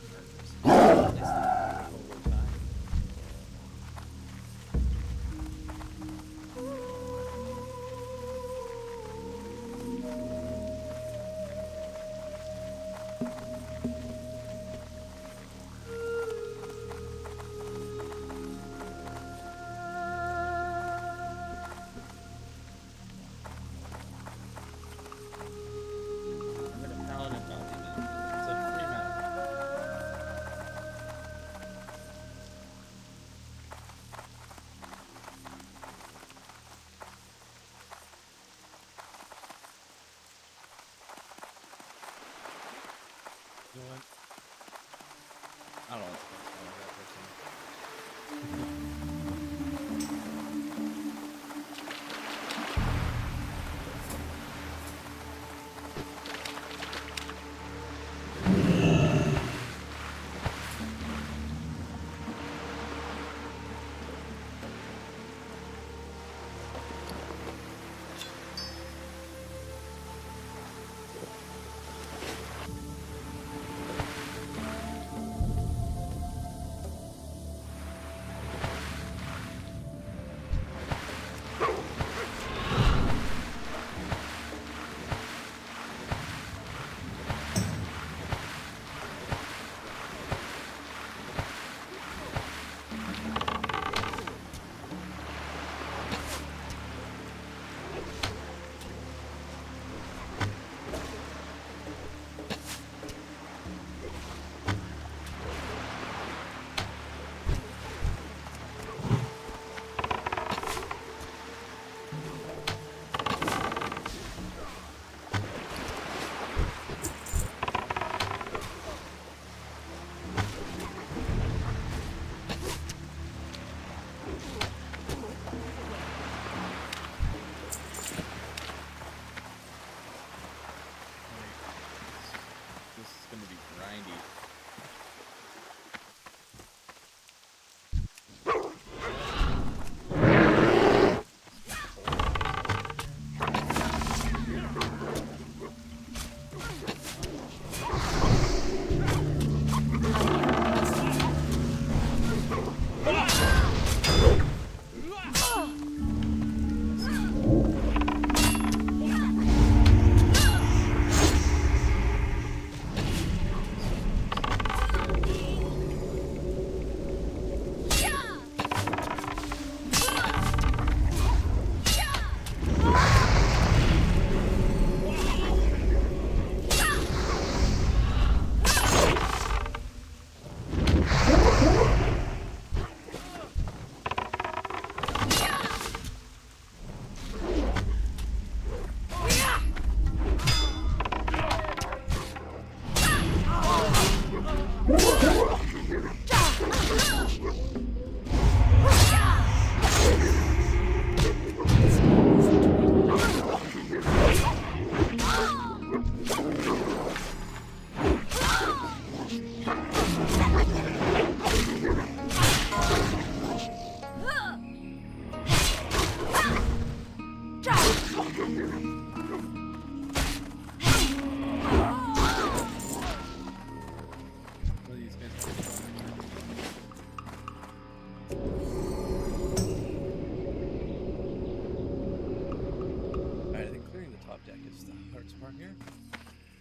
Dark's part here.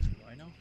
Do I know?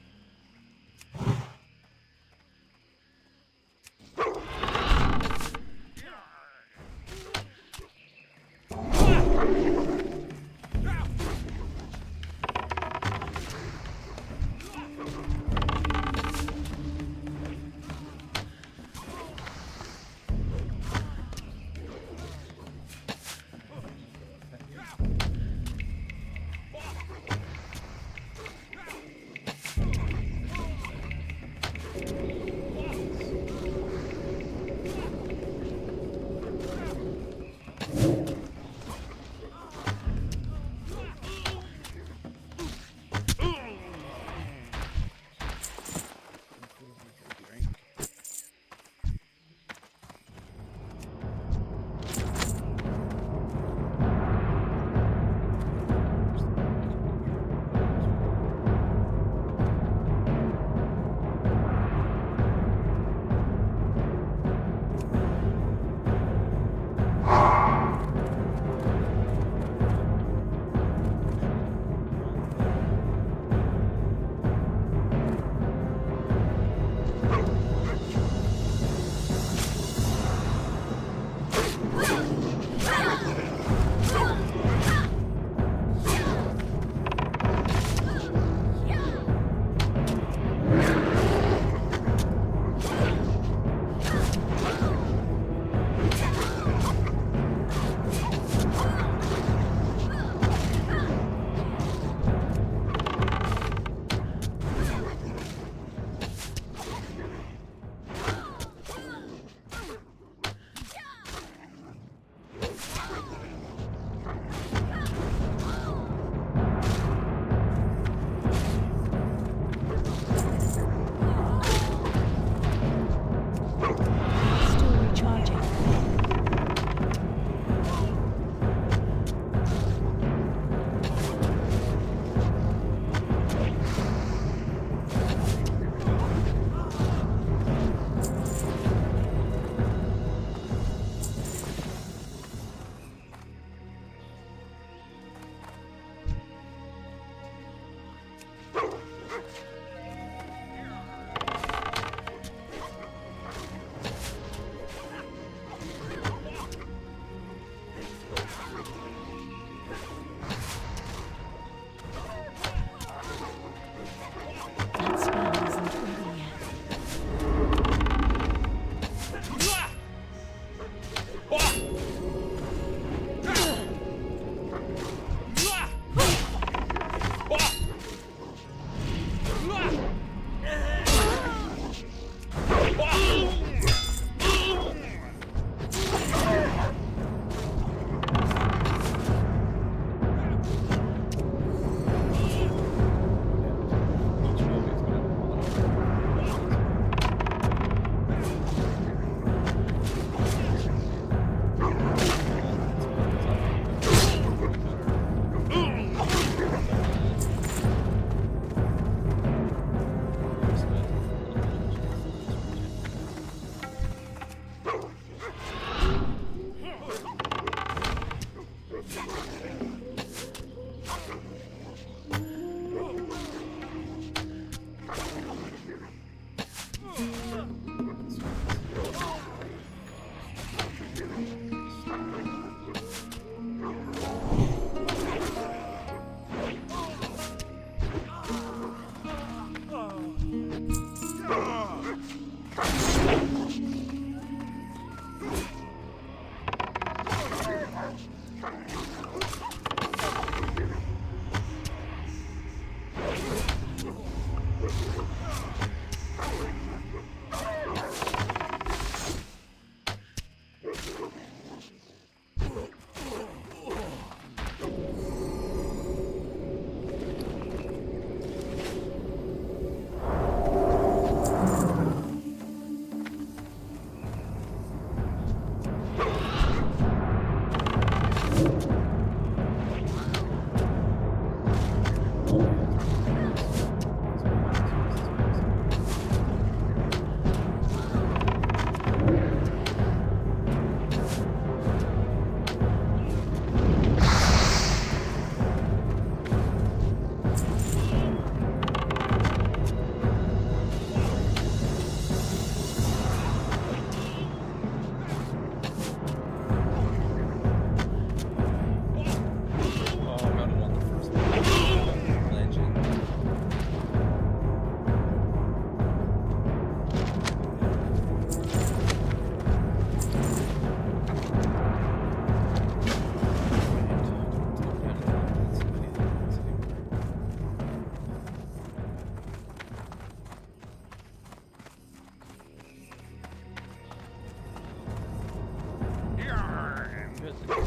Likes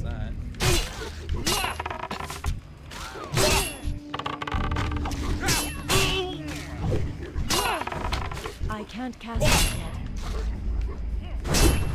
that. I can't cast that yet.